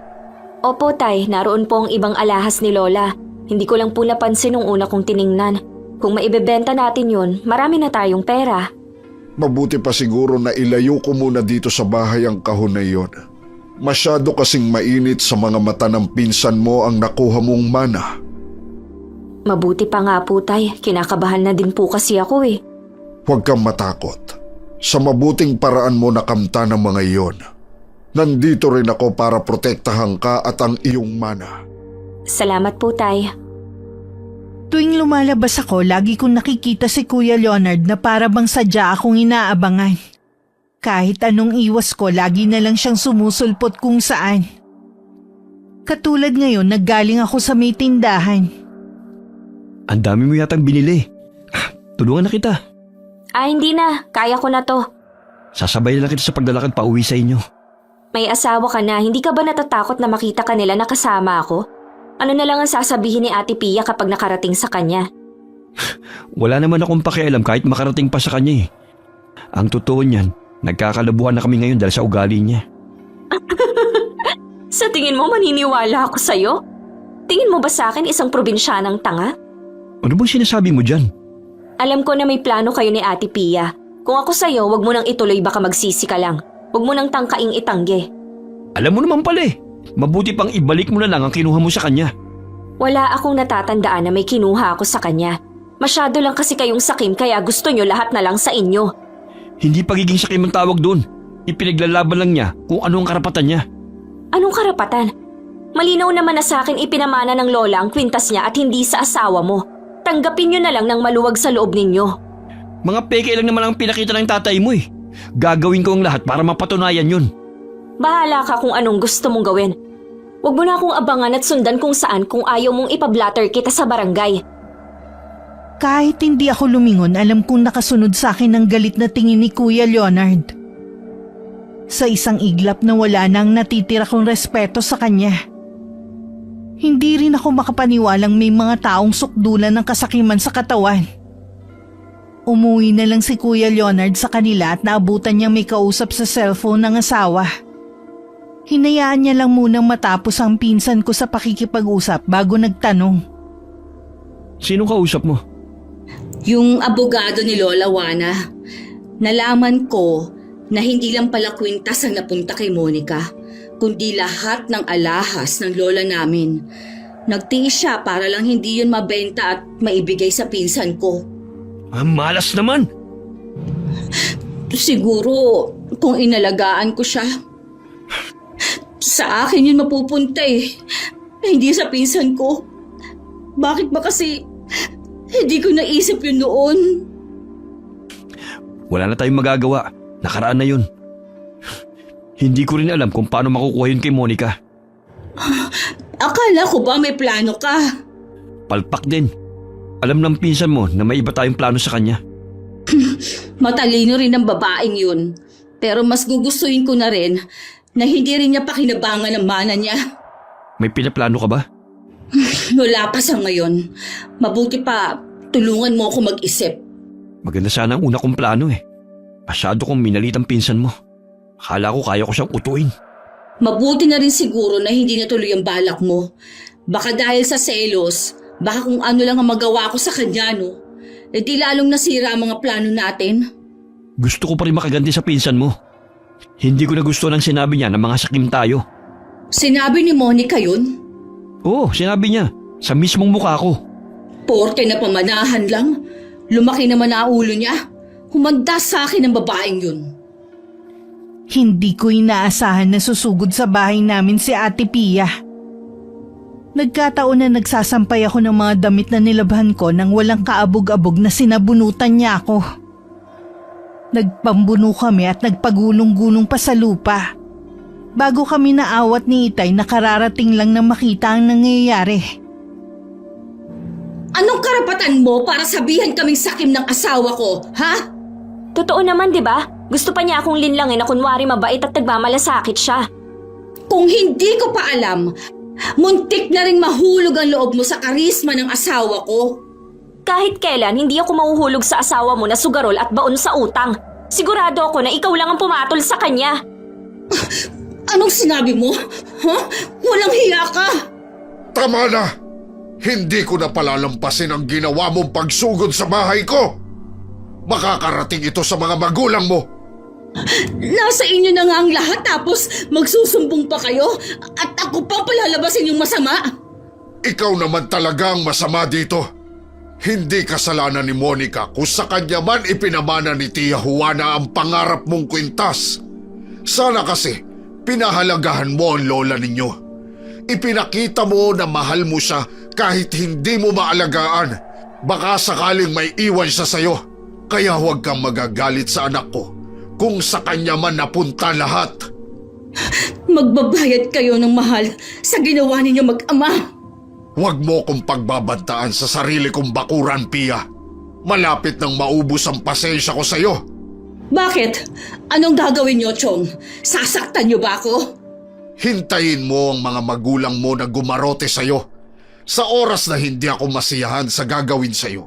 Opo, tay. Naroon po ang ibang alahas ni Lola. Hindi ko lang po napansin nung una kong tiningnan. Kung maibebenta natin yun, marami na tayong pera. Mabuti pa siguro na ilayo ko muna dito sa bahay ang kahon na iyon. Masyado kasing mainit sa mga mata ng pinsan mo ang nakuha mong mana. Mabuti pa nga po, tay. Kinakabahan na din po kasi ako eh. Huwag kang matakot. Sa mabuting paraan mo nakamta ng mga iyon. Nandito rin ako para protektahan ka at ang iyong mana. Salamat po, tay. Tuwing lumalabas ako, lagi kong nakikita si Kuya Leonard na para bang sadya akong inaabangan. Kahit anong iwas ko, lagi na lang siyang sumusulpot kung saan. Katulad ngayon, naggaling ako sa may tindahan. Ang dami mo yatang binili. Tulungan na kita. Hindi na. Kaya ko na to. Sasabay na lang kita sa paglalakad pa uwi sa inyo. May asawa ka na. Hindi ka ba natatakot na makita ka nila na kasama ako? Ano na lang ang sasabihin ni Ate Pia kapag nakarating sa kanya? Wala naman akong pakialam kahit makarating pa sa kanya eh. Ang totoo niyan, nagkakalabuhan na kami ngayon dahil sa ugali niya. Sa tingin mo maniniwala ako sa'yo? Tingin mo ba sa akin isang probinsyanang tanga? Ano bang sinasabi mo dyan? Alam ko na may plano kayo ni Ate Pia. Kung ako sa'yo, wag mo nang ituloy baka magsisi ka lang. Wag mo nang tangkaing itangge. Alam mo naman pala eh. Mabuti pang ibalik mo na lang ang kinuha mo sa kanya. Wala akong natatandaan na may kinuha ako sa kanya. Masyado lang kasi kayong sakim kaya gusto nyo lahat na lang sa inyo. Hindi pagiging sakim ang tawag doon. Ipinaglalaban lang niya kung ano ang karapatan niya. Anong karapatan? Malinaw naman na sa akin ipinamana ng lola ang kwintas niya at hindi sa asawa mo. Tanggapin nyo na lang ng maluwag sa loob ninyo. Mga peke lang naman ang pinakita ng tatay mo eh. Gagawin ko ang lahat para mapatunayan yun. Bahala ka kung anong gusto mong gawin. Huwag mo na akong abangan at sundan kung saan kung ayaw mong ipablatter kita sa barangay. Kahit hindi ako lumingon, alam kong nakasunod sa akin ang galit na tingin ni Kuya Leonard. Sa isang iglap na wala nang natitira kong respeto sa kanya. Hindi rin ako makapaniwalang may mga taong sukdulan ng kasakiman sa katawan. Umuwi na lang si Kuya Leonard sa kanila at naabutan niyang may kausap sa cellphone ng asawa. Hinayaan niya lang munang matapos ang pinsan ko sa pakikipag-usap bago nagtanong. Sinong kausap mo? Yung abogado ni Lola Juana. Nalaman ko na hindi lang pala kwintas ang napunta kay Monica, kundi lahat ng alahas ng lola namin. Nagtiis siya para lang hindi yun mabenta at maibigay sa pinsan ko. Malas naman! Siguro kung inalagaan ko siya, sa akin yun mapupunta eh. Hindi sa pinsan ko. Bakit ba kasi hindi ko naisip yun noon? Wala na tayong magagawa. Nakaraan na yun. Hindi ko rin alam kung paano makukuha yun kay Monica. Akala ko ba may plano ka? Palpak din. Alam ng pinsan mo na may iba tayong plano sa kanya. Matalino rin ang babaeng yun. Pero mas gugustuhin ko na rin na hindi rin niya pakinabangan ang mana niya. May pinaplano ka ba? Wala pa sa ngayon. Mabuti pa, tulungan mo ako mag-isip. Maganda sana ang una kong plano eh. Masyado kong minalit ang pinsan mo. Akala ko kaya ko siyang utuin. Mabuti na rin siguro na hindi natuloy ang balak mo. Baka dahil sa selos, baka kung ano lang ang magawa ko sa kanya, no? E di lalong nasira ang mga plano natin. Gusto ko pa rin makaganti sa pinsan mo. Hindi ko na gusto ng sinabi niya na mga sakim tayo. Sinabi ni Monica yun? Oo, sinabi niya. Sa mismong mukha ko. Porke na pamanahan lang. Lumaki naman ang ulo niya. Humanda sa akin ang babaeng yun. Hindi ko inaasahan na susugod sa bahay namin si Ate Pia. Nagkataon na nagsasampay ako ng mga damit na nilabhan ko nang walang kaabog-abog na sinabunutan niya ako. Nagpambuno kami at nagpagulong-gulong pa sa lupa. Bago kami naawat ni Itay, nakararating lang na makita ang nangyayari. Anong karapatan mo para sabihan kaming sakim ng asawa ko, ha? Totoo naman, di ba? Gusto pa niya akong linlangin na kunwari mabait at nagmamalasakit siya. Kung hindi ko pa alam, muntik na ring mahulog ang loob mo sa karisma ng asawa ko. Kahit kailan, hindi ako mahuhulog sa asawa mo na sugarol at baon sa utang. Sigurado ako na ikaw lang ang pumatol sa kanya. Anong sinabi mo? Ha? Walang hiya ka! Tama na! Hindi ko na palalampasin ang ginawa mong pagsugod sa bahay ko! Makakarating ito sa mga magulang mo! Nasa inyo na nga ang lahat tapos magsusumbong pa kayo at ako pang palalabasin yung masama. Ikaw naman talaga ang masama dito. Hindi kasalanan ni Monica kung sa kanya man ipinamana ni Tia Juana ang pangarap mong kwintas. Sana kasi pinahalagahan mo ang lola ninyo. Ipinakita mo na mahal mo siya kahit hindi mo maalagaan. Baka sakaling may iwan siya sa'yo. Kaya huwag kang magagalit sa anak ko kung sa kanya man napunta lahat. Magbabayad kayo ng mahal sa ginawa ninyo mag-ama. Huwag mo kong pagbabantaan sa sarili kong bakuran, Pia. Malapit nang maubos ang pasensya ko sa'yo. Bakit? Anong gagawin niyo, Chong? Sasaktan niyo ba ako? Hintayin mo ang mga magulang mo na gumarote sa'yo. Sa oras na hindi ako masiyahan sa gagawin sa'yo,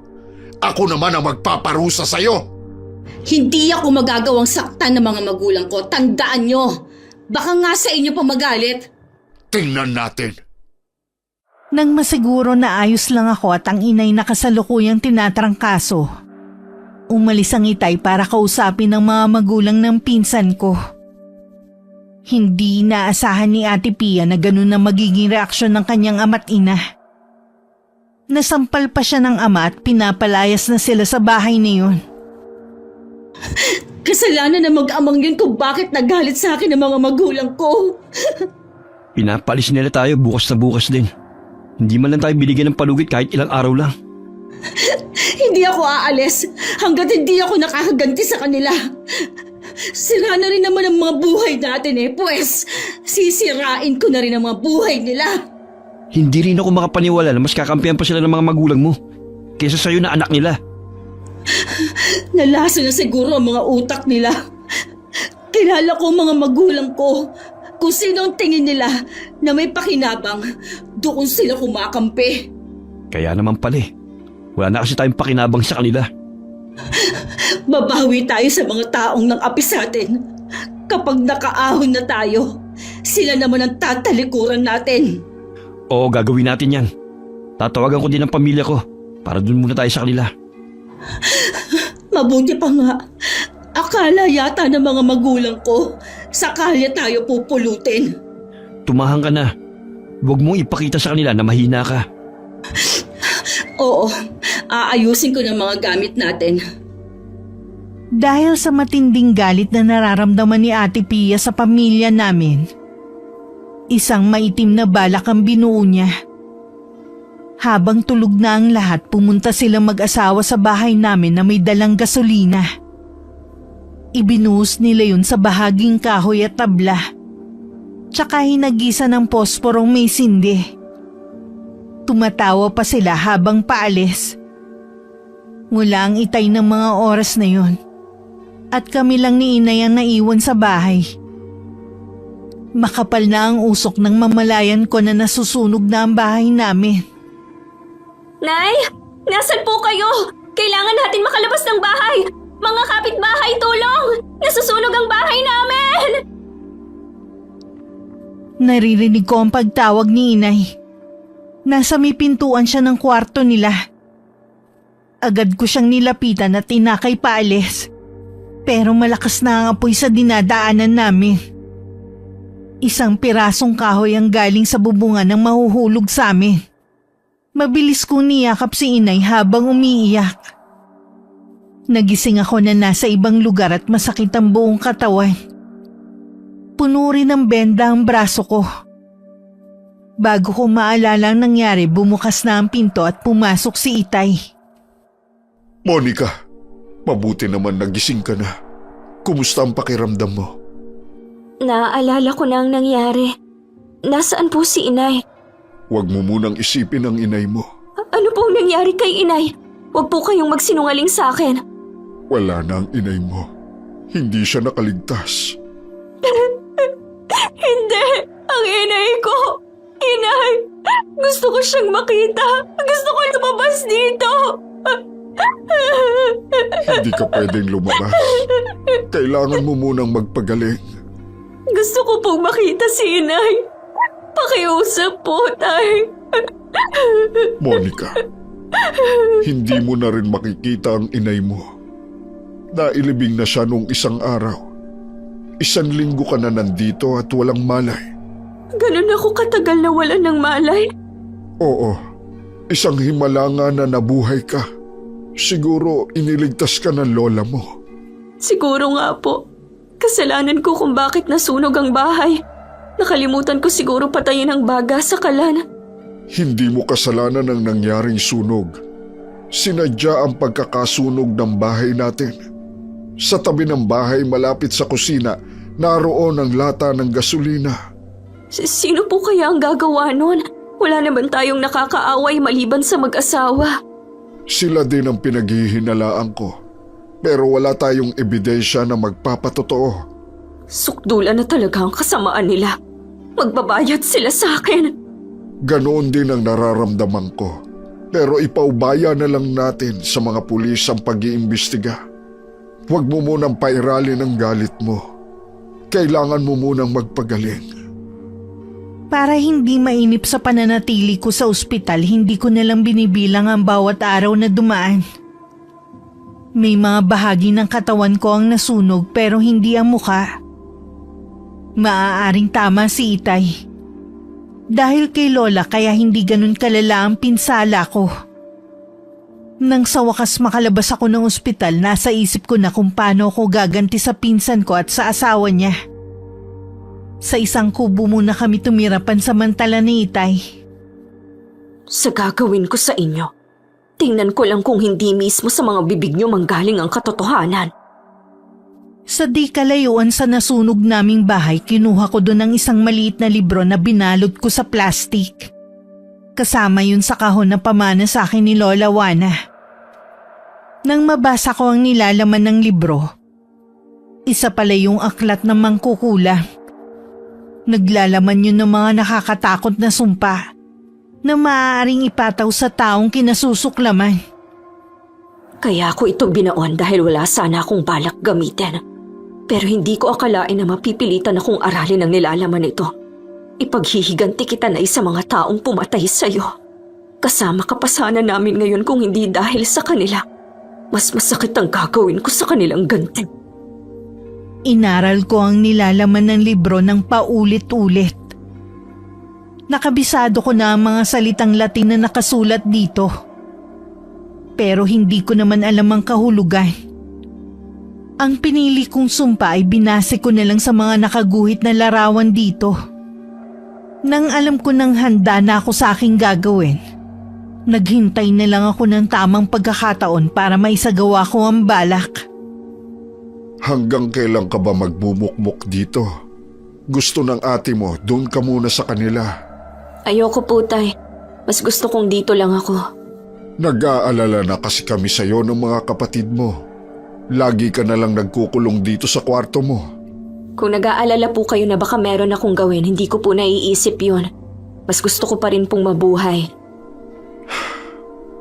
ako naman ang magpaparusa sa'yo. Hindi ako magagawang saktan ng mga magulang ko. Tandaan niyo. Baka nga sa inyo pa magalit. Tingnan natin. Nang masiguro na ayos lang ako at ang inay na kasalukuyang tinatrangkaso, umalis ang Itay para kausapin ang mga magulang ng pinsan ko. Hindi inaasahan ni Ate Pia na ganun na magiging reaksyon ng kanyang ama't ina. Nasampal pa siya ng ama at pinapalayas na sila sa bahay na yun. Kasalanan ng mag-amang yun kung bakit nagalit sa akin ang mga magulang ko. Pinapalis nila tayo bukas na bukas din. Hindi man lang tayo binigyan ng palugit kahit ilang araw lang. Hindi ako aalis hanggat hindi ako nakakaganti sa kanila. Sira na rin naman ang mga buhay natin pues sisirain ko na rin ang mga buhay nila. Hindi rin ako makapaniwala na mas kakampihan pa sila ng mga magulang mo kaysa sa'yo na anak nila. Nalaso na siguro ang mga utak nila. Kilala ko ang mga magulang ko. Kung sino ang tingin nila na may pakinabang, doon sila kumakampi. Kaya naman pala wala na kasi tayong pakinabang sa kanila. Babawi tayo sa mga taong nang api sa atin. Kapag nakaahon na tayo, sila naman ang tatalikuran natin. Oo, gagawin natin yan. Tatawagan ko din ang pamilya ko para dun muna tayo sa kanila. Mabuti pa nga. Akala yata ng mga magulang ko, sakali tayo pupulutin. Tumahan ka na. Huwag mong ipakita sa kanila na mahina ka. Oo, aayusin ko ng mga gamit natin. Dahil sa matinding galit na nararamdaman ni Ate Pia sa pamilya namin, isang maitim na balak ang binuo niya. Habang tulog na ang lahat, pumunta silang mag-asawa sa bahay namin na may dalang gasolina. Ibinuhos nila yun sa bahaging kahoy at tabla. Tsaka hinagisa ng posporong may sindi. Tumatawa pa sila habang paalis. Wala ang itay ng mga oras na yun. At kami lang ni Inay ang naiwan sa bahay. Makapal na ang usok ng mamalayan ko na nasusunog na ang bahay namin. Nay! Nasaan po kayo? Kailangan natin makalabas ng bahay! Mga kapitbahay, tulong! Nasusunog ang bahay namin! Naririnig ko ang pagtawag ni Inay. Nasa may pintuan siya ng kwarto nila. Agad ko siyang nilapitan at tinakay paalis. Pero malakas na ang apoy sa dinadaanan namin. Isang pirasong kahoy ang galing sa bubungan ng mahuhulog sa amin. Mabilis kong niyakap si Inay habang umiiyak. Nagising ako na nasa ibang lugar at masakit ang buong katawan. Puno rin ng benda ang braso ko. Bago ko maalala ang nangyari, bumukas na ang pinto at pumasok si Itay. Monica, mabuti naman nagising ka na. Kumusta ang pakiramdam mo? Naaalala ko na ang nangyari. Nasaan po si Inay? Huwag mo munang isipin ang inay mo. Ano pong nangyari kay Inay? Huwag po kayong magsinungaling sa akin. Wala na ang inay mo. Hindi siya nakaligtas. Hindi! Ang inay ko! Inay! Gusto ko siyang makita! Gusto ko lumabas dito! Hindi ka pwedeng lumabas. Kailangan mo munang magpagaling. Gusto ko pong makita si Inay. Pakiusap po, Tay. Monica, hindi mo na rin makikita ang inay mo. Nailibing na siya nung isang araw. 1 linggo ka na nandito at walang malay. Ganun ako katagal na wala ng malay. Oo, isang himala nga na nabuhay ka. Siguro iniligtas ka ng lola mo. Siguro nga po. Kasalanan ko kung bakit nasunog ang bahay. Nakalimutan ko siguro patayin ang baga sa kalan. Hindi mo kasalanan ang nangyaring sunog. Sinadya ang pagkakasunog ng bahay natin. Sa tabi ng bahay malapit sa kusina, naroon ang lata ng gasolina. Sino po kaya ang gagawa nun? Wala naman tayong nakakaaway maliban sa mag-asawa. Sila din ang pinaghihinalaan ko. Pero wala tayong ebidensya na magpapatotoo. Sukdulan na talaga ang kasamaan nila. Magbabayad sila sa akin. Ganoon din ang nararamdaman ko. Pero ipaubaya na lang natin sa mga pulis ang pag-iimbestiga. Huwag mo munang pairalin ang galit mo. Kailangan mo munang magpagaling. Para hindi mainip sa pananatili ko sa ospital, hindi ko nalang binibilang ang bawat araw na dumaan. May mga bahagi ng katawan ko ang nasunog pero hindi ang mukha. Maaaring tama si Itay. Dahil kay Lola kaya hindi ganun kalala ang pinsala ko. Nang sa wakas makalabas ako ng ospital, nasa isip ko na kung paano ako gaganti sa pinsan ko at sa asawa niya. Sa isang kubo muna kami tumira pansamantala ni Itay. Sa gagawin ko sa inyo, Tingnan ko lang kung hindi mismo sa mga bibig niyo manggaling ang katotohanan. Sa di kalayuan sa nasunog naming bahay, kinuha ko doon ang isang maliit na libro na binalot ko sa plastik. Kasama yun sa kahon na pamana sa akin ni Lola Juana. Nang mabasa ko ang nilalaman ng libro, isa pala yung aklat ng mangkukulam. Naglalaman yun ng mga nakakatakot na sumpa na maaaring ipataw sa taong kinasusuklaman. Kaya ako ito binaon dahil wala sana akong balak gamitin. Pero hindi ko akalain na mapipilitan akong aralin ang nilalaman nito. Ipaghihiganti kita na isa mga taong pumatay sa'yo. Kasama ka pa sana namin ngayon kung hindi dahil sa kanila. Mas masakit ang gagawin ko sa kanilang ganti. Inaral ko ang nilalaman ng libro ng paulit-ulit. Nakabisado ko na ang mga salitang Latin na nakasulat dito. Pero hindi ko naman alam ang kahulugan. Ang pinili kong sumpa ay binase ko na lang sa mga nakaguhit na larawan dito. Nang alam ko nang handa na ako sa aking gagawin, naghintay na lang ako ng tamang pagkakataon para maisagawa ko ang balak. Hanggang kailan ka ba magbumukmok dito? Gusto ng ate mo, doon ka muna sa kanila. Ayoko po, Tay. Mas gusto kong dito lang ako. Nag-aalala na kasi kami sa'yo ng mga kapatid mo. Lagi ka na lang nagkukulong dito sa kwarto mo. Kung nag-aalala po kayo na baka meron akong gawin, hindi ko po naiisip yun. Mas gusto ko pa rin pong mabuhay.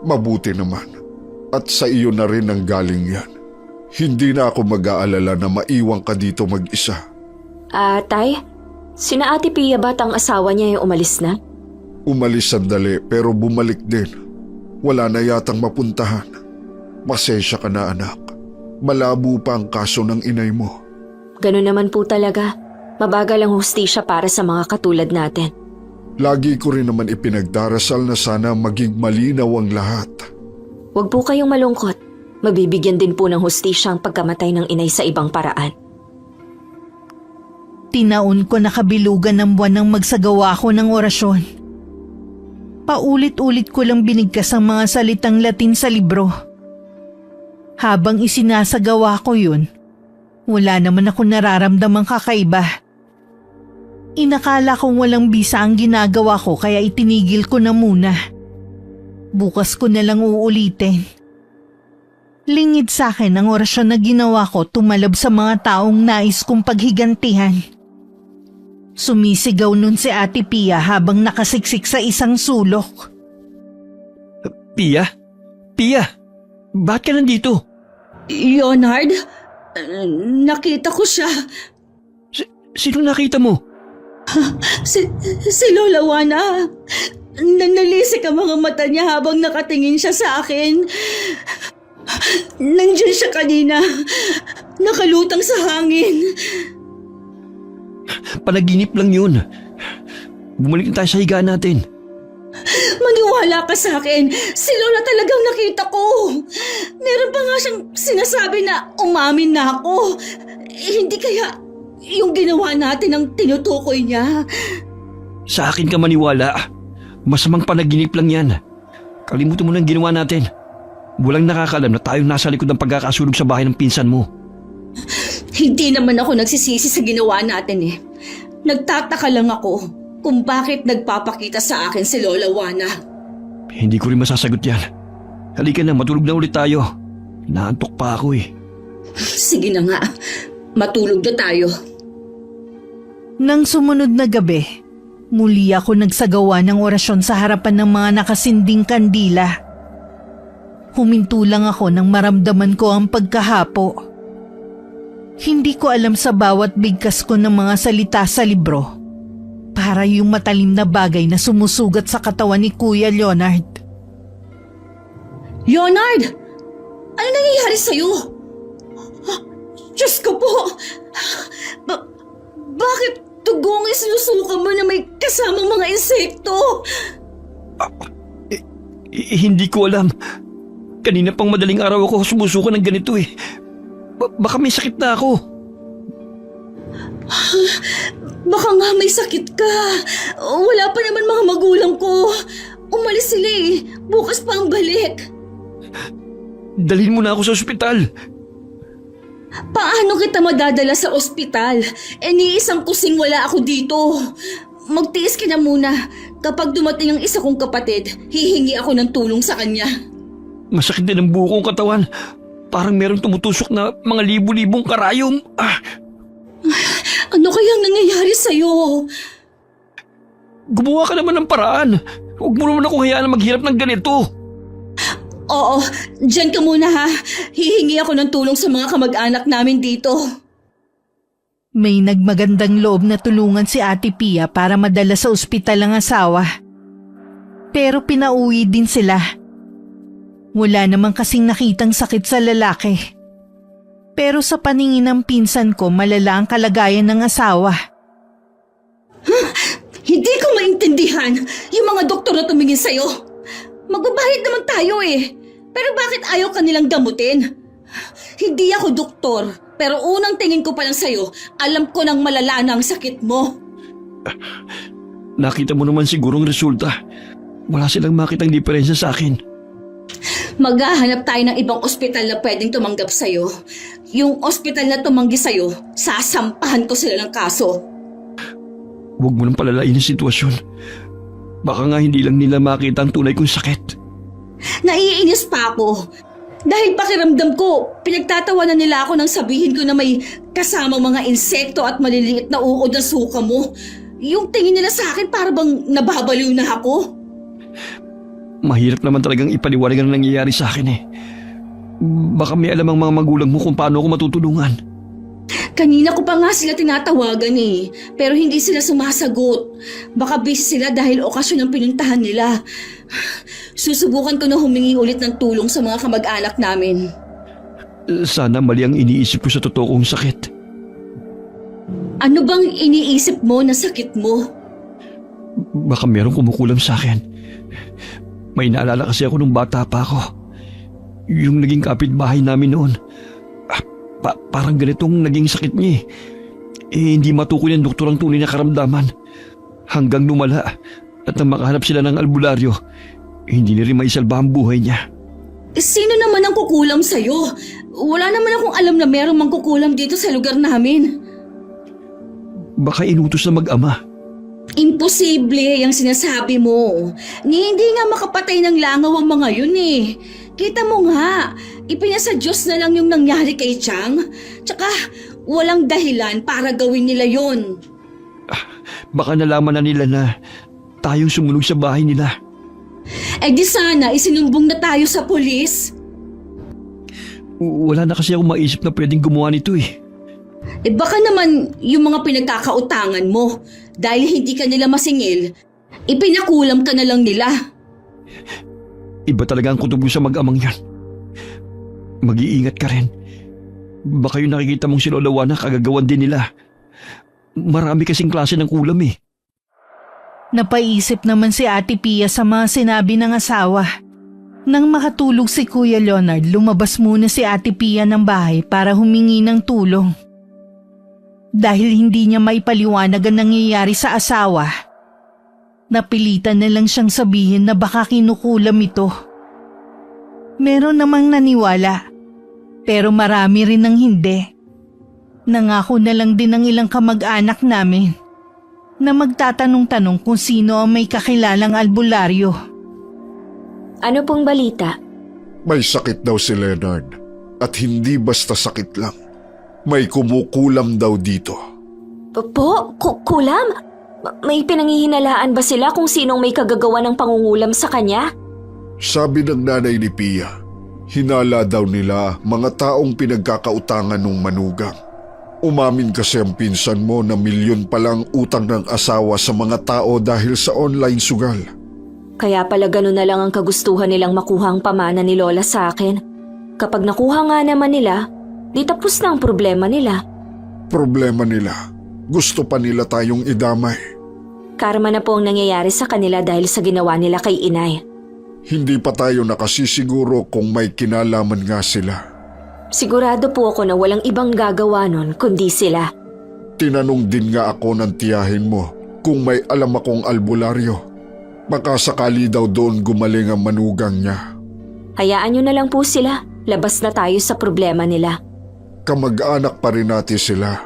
Mabuti naman. At sa iyo na rin ang galing yan. Hindi na ako mag-aalala na maiwan ka dito mag-isa. Tay? Sina Ate Pia ba't ang asawa niya ay umalis na? Umalis sandali pero bumalik din. Wala na yatang mapuntahan. Masensya ka na anak. Malabo pa ang kaso ng inay mo. Ganun naman po talaga. Mabagal ang hustisya para sa mga katulad natin. Lagi ko rin naman ipinagdarasal na sana maging malinaw ang lahat. Huwag po kayong malungkot. Magbibigyan din po ng hustisya ang pagkamatay ng inay sa ibang paraan. Tinaon ko na kabilugan ng buwan nang magsagawa ko ng orasyon. Paulit-ulit ko lang binigkas ang mga salitang Latin sa libro. Habang isinasagawa ko yun, wala naman ako nararamdamang kakaiba. Inakala kong walang bisa ang ginagawa ko kaya itinigil ko na muna. Bukas ko na lang uulitin. Lingid sa akin ang orasyon na ginawa ko tumalab sa mga taong nais kong paghigantihan. Sumisigaw nun si Ate Pia habang nakasiksik sa isang sulok. Pia? Pia? Bakit ka nandito? Leonard? Nakita ko siya. Sinong nakita mo? Si Lola Juana. Nanalisik ang mga mata niya habang nakatingin siya sa akin. Nandiyan siya kanina. Nakalutang sa hangin. Panaginip lang yun. Bumalik na tayo sa higaan natin. Maniwala ka sa akin. Si Lola talagang nakita ko. Meron pa nga siyang sinasabi na umamin na ako. Hindi kaya yung ginawa natin ang tinutukoy niya. Sa akin ka maniwala. Masamang panaginip lang yan. Kalimutan mo na ang ginawa natin. Walang nakakalam na tayong nasa likod ng pagkakasunog sa bahay ng pinsan mo. Hindi naman ako nagsisisi sa ginawa natin eh. Nagtataka lang ako kung bakit nagpapakita sa akin si Lola Juana. Hindi ko rin masasagot yan. Halika na, matulog na ulit tayo. Inaantok pa ako eh. Sige na nga, matulog na tayo. Nang sumunod na gabi, muli ako nagsagawa ng orasyon sa harapan ng mga nakasinding kandila. Huminto lang ako nang maramdaman ko ang pagkahapo. Hindi ko alam sa bawat bigkas ko ng mga salita sa libro. Para yung matalim na bagay na sumusugat sa katawan ni Kuya Leonard. Leonard! Ano nangyayari sa'yo? Diyos ko po! Bakit dugong isinusuka mo na may kasamang mga insekto? Hindi ko alam. Kanina pang madaling araw ako sumusuka ng ganito eh. Baka may sakit na ako. Baka nga may sakit ka. Wala pa naman mga magulang ko. Umalis sila eh. Bukas pa ang balik. Dalhin mo na ako sa ospital. Paano kita madadala sa ospital? Ni isang kusing wala ako dito. Magtiis ka na muna. Kapag dumating ang isa kong kapatid, hihingi ako ng tulong sa kanya. Masakit din ang buo kong katawan. Parang merong tumutusok na mga libu-libong karayom. Ano kayang nangyayari sa'yo? Gumawa ka naman ng paraan. Huwag mo naman ako hayaan na maghirap ng ganito. Oo, dyan ka muna ha. Hihingi ako ng tulong sa mga kamag-anak namin dito. May nagmagandang loob na tulungan si Ate Pia para madala sa ospital ang asawa. Pero pinauwi din sila. Wala namang kasing nakitang sakit sa lalaki. Pero sa paningin ng pinsan ko, malala ang kalagayan ng asawa. Hindi ko maintindihan yung mga doktor na tumingin sa'yo. Magbabayad naman tayo eh. Pero bakit ayaw ka nilang gamutin? Hindi ako doktor, pero unang tingin ko pa lang sa'yo, alam ko nang malala na ang sakit mo. Nakita mo naman siguro ang resulta. Wala silang makitang diferensya sa akin. Maghahanap tayo ng ibang ospital na pwedeng tumanggap sa'yo. Yung ospital na tumanggi sa'yo, sasampahan ko sila ng kaso. Huwag mo nang palalain ang sitwasyon. Baka nga hindi lang nila makita ang tunay kong sakit. Naiinis pa ako. Dahil pakiramdam ko, pinagtatawanan nila ako nang sabihin ko na may kasamang mga insekto at maliliit na uod na suka mo. Yung tingin nila sa akin para bang nababaliw na ako. Mahirap naman talagang ipaliwanag ang nangyayari sa akin eh. Baka may alam ang mga magulang mo kung paano ako matutulungan. Kanina ko pa nga sila tinatawagan eh, pero hindi sila sumasagot. Baka busy sila dahil okasyon ang pinuntahan nila. Susubukan ko na humingi ulit ng tulong sa mga kamag-anak namin. Sana mali ang iniisip ko sa totoo kong sakit. Ano bang iniisip mo na sakit mo? Baka merong kumukulam sa akin. May naalala kasi ako nung bata pa ako. Yung naging kapitbahay namin noon. Parang ganitong naging sakit niya eh. Hindi matukoy ng doktor ang tunay na karamdaman. Hanggang lumala at nang makahanap sila ng albularyo, hindi na rin maisalba ang buhay niya. Sino naman ang kukulam sa'yo? Wala naman akong alam na merong mangkukulam dito sa lugar namin. Baka inutos na mag-ama. Imposible yung sinasabi mo. Hindi nga makapatay ng langaw ang mga yun eh. Kita mo nga, ipinasa Diyos na lang yung nangyari kay Chang. Tsaka walang dahilan para gawin nila yon. Baka nalaman na nila na tayong sumunog sa bahay nila. Di sana isinumbong na tayo sa pulis. Wala na kasi ako maisip na pwedeng gumawa nito eh. Baka naman yung mga pinagkakautangan mo. Dahil hindi ka nila masingil, ipinakulam ka na lang nila. Iba talaga ang kutubo sa mag-amang yan. Mag-iingat ka rin. Baka yung nakikita mong si Lola Juana kagagawan din nila. Marami kasing klase ng kulam eh. Napaisip naman si Ate Pia sa mga sinabi ng asawa. Nang makatulog si Kuya Leonard, lumabas muna si Ate Pia ng bahay para humingi ng tulong. Dahil hindi niya maipaliwanag ang nangyayari sa asawa, napilitan na lang siyang sabihin na baka kinukulam ito. Meron namang naniwala, pero marami rin ang hindi. Nangako na lang din ng ilang kamag-anak namin na magtatanong-tanong kung sino ang may kakilalang albularyo. Ano pong balita? May sakit daw si Leonard at hindi basta sakit lang. May kumukulam daw dito. Kulam? May pinangihinalaan ba sila kung sinong may kagagawa ng pangungulam sa kanya? Sabi ng nanay ni Pia, hinala daw nila mga taong pinagkakautangan ng manugang. Umamin kasi ang pinsan mo na milyon palang utang ng asawa sa mga tao dahil sa online sugal. Kaya pala gano'n na lang ang kagustuhan nilang makuha ang pamana ni Lola sa akin. Kapag nakuha nga naman nila, di tapos na ang problema nila. Problema nila, gusto pa nila tayong idamay. Karma na po ang nangyayari sa kanila dahil sa ginawa nila kay inay. Hindi pa tayo nakasisiguro kung may kinalaman nga sila. Sigurado po ako na walang ibang gagawa nun kundi sila. Tinanong din nga ako ng tiyahin mo kung may alam akong albularyo. Baka sakali daw doon gumaling ang manugang niya. Hayaan nyo na lang po sila. Labas na tayo sa problema nila. Kamag-anak pa rin natin sila.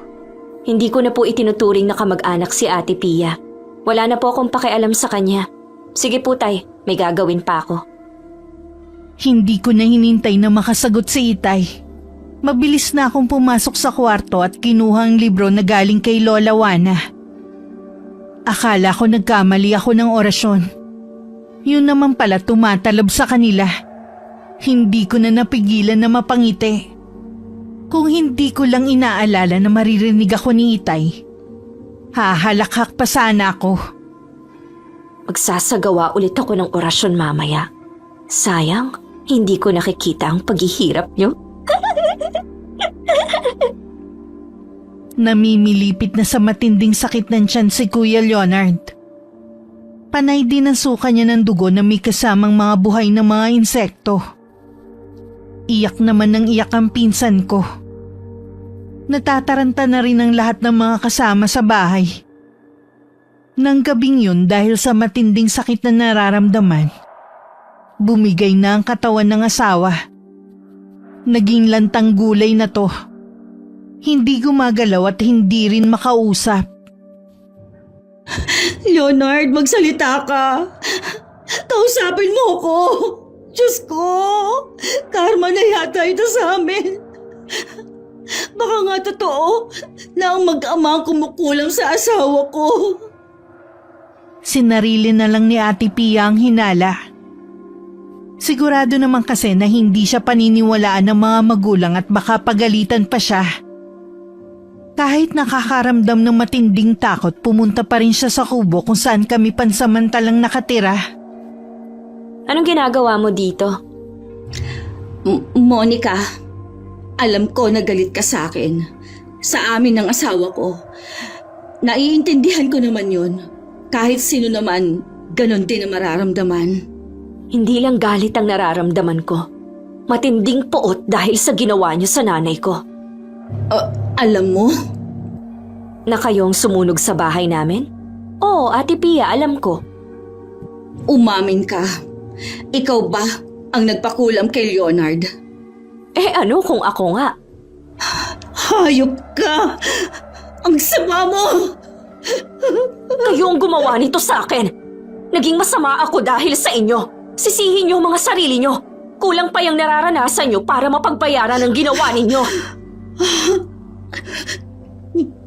Hindi ko na po itinuturing na kamag-anak si Ate Pia. Wala na po akong pakialam sa kanya. Sige po tay, may gagawin pa ako. Hindi ko na hinintay na makasagot si Itay. Mabilis na akong pumasok sa kwarto at kinuha ang libro na galing kay Lola Juana. Akala ko nagkamali ako ng orasyon. Yun naman pala tumatalab sa kanila. Hindi ko na napigilan na mapangiti. Kung hindi ko lang inaalala na maririnig ako ni Itay, hahalakhak pa sana ako. Magsasagawa ulit ako ng orasyon mamaya. Sayang, hindi ko nakikita ang paghihirap nyo. Namimilipit na sa matinding sakit ng tiyan si Kuya Leonard. Panay din ang suka niya ng dugo na may kasamang mga buhay na mga insekto. Iyak naman ng iyak ang pinsan ko. Natataranta na rin ang lahat ng mga kasama sa bahay. Nang gabing yun dahil sa matinding sakit na nararamdaman, bumigay na ang katawan ng asawa. Naging lantang gulay na to. Hindi gumagalaw at hindi rin makausap. Leonard, magsalita ka. Kausapin mo ako. Diyos ko, karma na yata ito sa amin. Baka nga totoo na ang mag-ama ang kumukulam sa asawa ko. Sinarili na lang ni Ate Pia ang hinala. Sigurado naman kasi na hindi siya paniniwalaan ng mga magulang at baka pagalitan pa siya. Kahit nakakaramdam ng matinding takot, pumunta pa rin siya sa kubo kung saan kami pansamantalang nakatira. Anong ginagawa mo dito? Monica, alam ko na galit ka sa akin. Sa amin ng asawa ko. Naiintindihan ko naman yun. Kahit sino naman, ganon din ang mararamdaman. Hindi lang galit ang nararamdaman ko. Matinding poot dahil sa ginawa niyo sa nanay ko. Alam mo? Na kayong sumunog sa bahay namin? Oo, Ate Pia, alam ko. Umamin ka. Ikaw ba ang nagpakulam kay Leonard? Eh ano kung ako nga? Hayop ka! Ang sama mo! Kayo ang gumawa nito sa akin. Naging masama ako dahil sa inyo. Sisihin niyo ang mga sarili niyo. Kulang pa yung nararanasan niyo para mapagbayaran ang ginawa ninyo.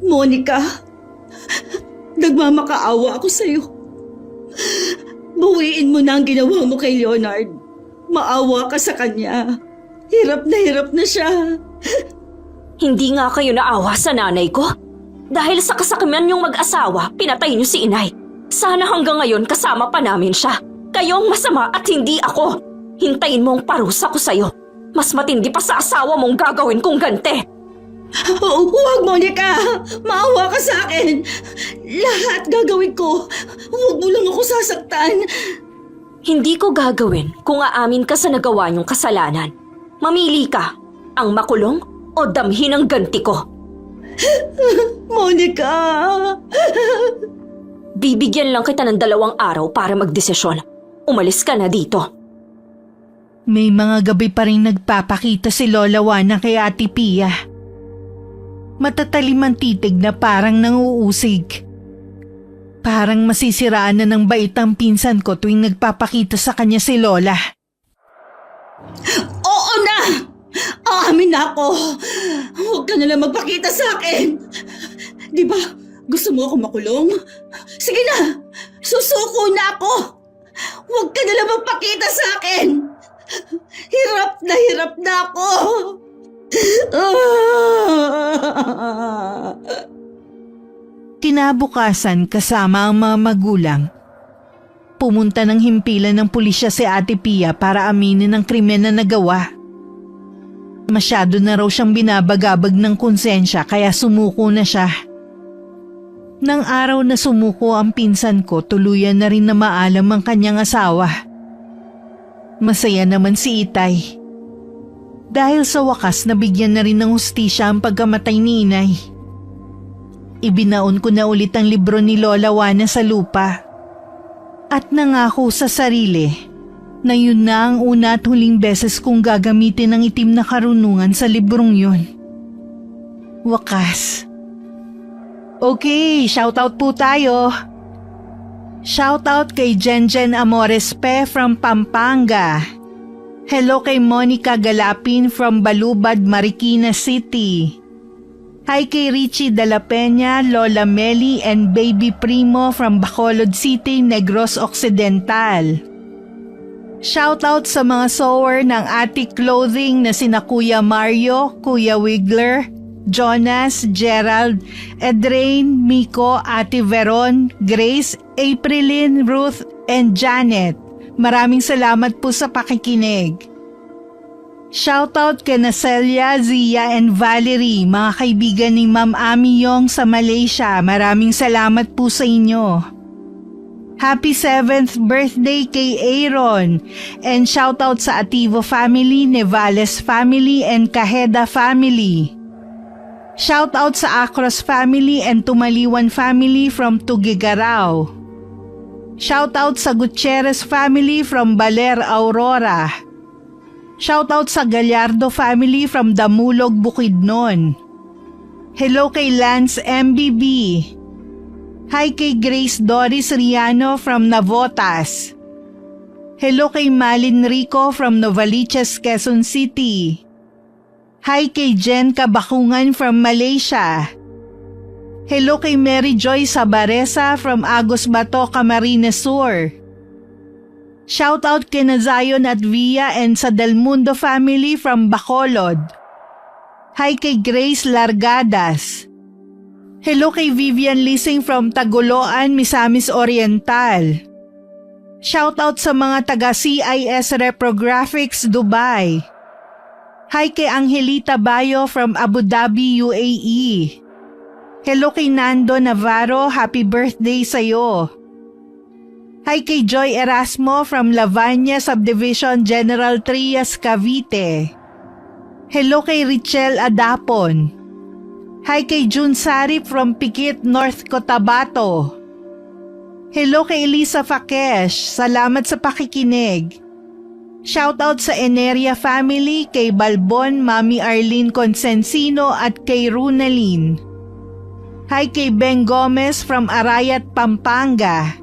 Monica, nagmamakaawa ako sa'yo. Bawiin mo na ang ginawa mo kay Leonard. Maawa ka sa kanya. Hirap na siya. Hindi nga kayo naawa sa nanay ko. Dahil sa kasakiman niyong mag-asawa, pinatay niyo si inay. Sana hanggang ngayon kasama pa namin siya. Kayo ang masama at hindi ako. Hintayin mo ang parusa ko sa'yo. Mas matindi pa sa asawa mong gagawin kong gante. Huwag, Monica! Maawa ka sa akin! Lahat gagawin ko. Huwag mo lang ako sasaktan. Hindi ko gagawin kung aamin ka sa nagawa niyong kasalanan. Mamili ka, ang makulong o damhin ang ganti ko. Monica! Bibigyan lang kita ng 2 araw para magdesisyon. Umalis ka na dito. May mga gabi pa rin nagpapakita si Lola Juana kay Ate Pia. Matatalim ang titig na parang nanguusig. Parang masisiraan na ng bait ang pinsan ko tuwing nagpapakita sa kanya si Lola. Oo na! Aamin na ako! Huwag ka na lang magpakita sa akin! Di ba gusto mo ako makulong? Sige na! Susuko na ako! Huwag ka na lang magpakita sa akin! Hirap na ako! Kinabukasan kasama ang mga magulang, pumunta ng himpilan ng pulisya si Ate Pia para aminin ang krimen na nagawa. Masyado na raw siyang binabagabag ng konsensya kaya sumuko na siya. Nang araw na sumuko ang pinsan ko, tuluyan na rin na maalam ang kanyang asawa. Masaya naman si Itay. Dahil sa wakas nabigyan na rin ng hustisya ang pagkamatay ni inay. Ibinaon ko na ulit ang libro ni Lola Juana sa lupa. At nangako sa sarili na yun na ang una at huling beses kong gagamitin ang itim na karunungan sa librong yun. Wakas. Okay, shoutout po tayo. Shoutout kay Jenjen Amorespe from Pampanga. Hello kay Monica Galapin from Balubad, Marikina City. Hi kay Richie de la Peña, Lola Meli and Baby Primo from Bacolod City, Negros Occidental. Shoutout sa mga sewer ng Attic Clothing na sina Kuya Mario, Kuya Wigler, Jonas, Gerald, Edrain, Miko, Ate Veron, Grace, Aprilyn, Ruth, and Janet. Maraming salamat po sa pakikinig. Shoutout kay Celia, Zia, and Valerie, mga kaibigan ni Ma'am Ami Yong sa Malaysia. Maraming salamat po sa inyo. Happy 7th birthday kay Aaron. And shoutout sa Ativo family, Nevales family, and Cajeda family. Shoutout sa Acros family and Tumaliwan family from Tugigaraw. Shoutout sa Gutierrez family from Baler, Aurora. Shoutout sa Gallardo family from Damulog, Bukidnon. Hello kay Lance MBB. Hi kay Grace Doris Riano from Navotas. Hello kay Malin Rico from Novaliches, Quezon City. Hi kay Jen Kabakungan from Malaysia. Hello kay Mary Joy Sabaresa from Agos Bato, Camarines Sur. Shoutout kay Zion at Via and sa Del Mundo family from Bacolod. Hi kay Grace Largadas. Hello kay Vivian Lising from Taguloan, Misamis Oriental. Shoutout sa mga taga CIS Reprographics, Dubai. Hi kay Angelita Bayo from Abu Dhabi, UAE. Hello kay Nando Navarro, happy birthday sa'yo. Hi kay Joy Erasmo from Lavanya Subdivision, General Trias, Cavite. Hello kay Richelle Adapon. Hi kay June Sarip from Pikit, North Cotabato. Hello kay Elisa Fakesh, salamat sa pakikinig. Shoutout sa Eneria family, kay Balbon, Mami Arlene Consensino at kay Runalyn. Hi kay Ben Gomez from Arayat, Pampanga.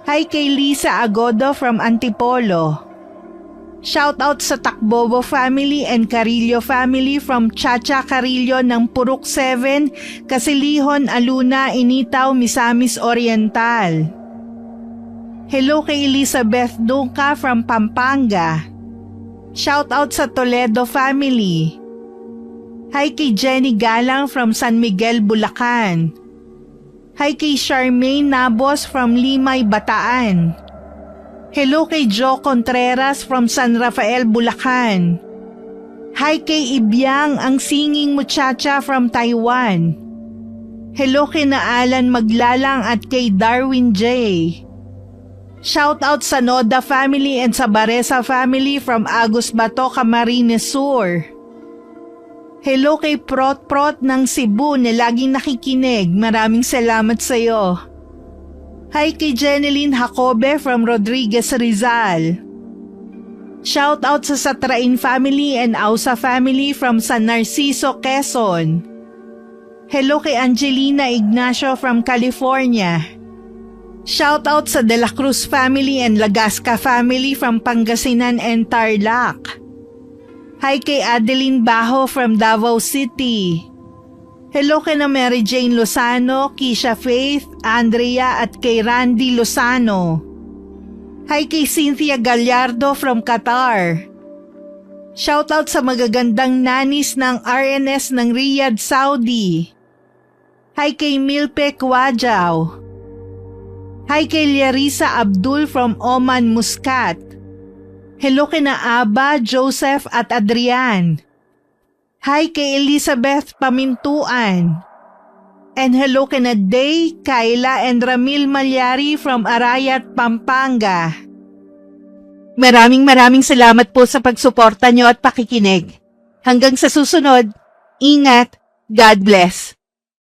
Hi kay Lisa Agodo from Antipolo. Shoutout sa Takbobo family and Carillo family from Chacha Carillo ng Purok 7, Kasilihon, Aluna, Initaw, Misamis Oriental. Hello kay Elizabeth Dunca from Pampanga. Shoutout sa Toledo family. Hi kay Jenny Galang from San Miguel, Bulacan. Hi kay Charmaine Nabos from Limay, Bataan. Hello kay Joe Contreras from San Rafael, Bulacan. Hi kay Ibyang, ang singing muchacha from Taiwan. Hello kay Naalan Maglalang at kay Darwin J. Shoutout sa Noda family and sa Baresa family from Agos Bato, Camarines Sur. Hello kay Prot ng Cebu na laging nakikinig. Maraming salamat sa iyo. Hi kay Jeneline Jacobe from Rodriguez, Rizal. Shoutout sa Satrain family and Ausa family from San Narciso, Quezon. Hello kay Angelina Ignacio from California. Shoutout sa De La Cruz family and Lagasca family from Pangasinan and Tarlac. Hi kay Adeline Bajo from Davao City. Hello kay na Mary Jane Lozano, Kisha Faith, Andrea at kay Randy Lozano. Hi kay Cynthia Gallardo from Qatar. Shoutout sa magagandang nanis ng RNS ng Riyadh, Saudi. Hi kay Milpe Kwajaw. Hi kay Larissa Abdul from Oman, Muscat. Hello kina Aba, Joseph at Adrian. Hi kay Elizabeth Pamintuan. And hello kina Day, Kayla and Ramil Malyari from Arayat, Pampanga. Maraming salamat po sa pagsuporta nyo at pakikinig. Hanggang sa susunod, ingat, God bless.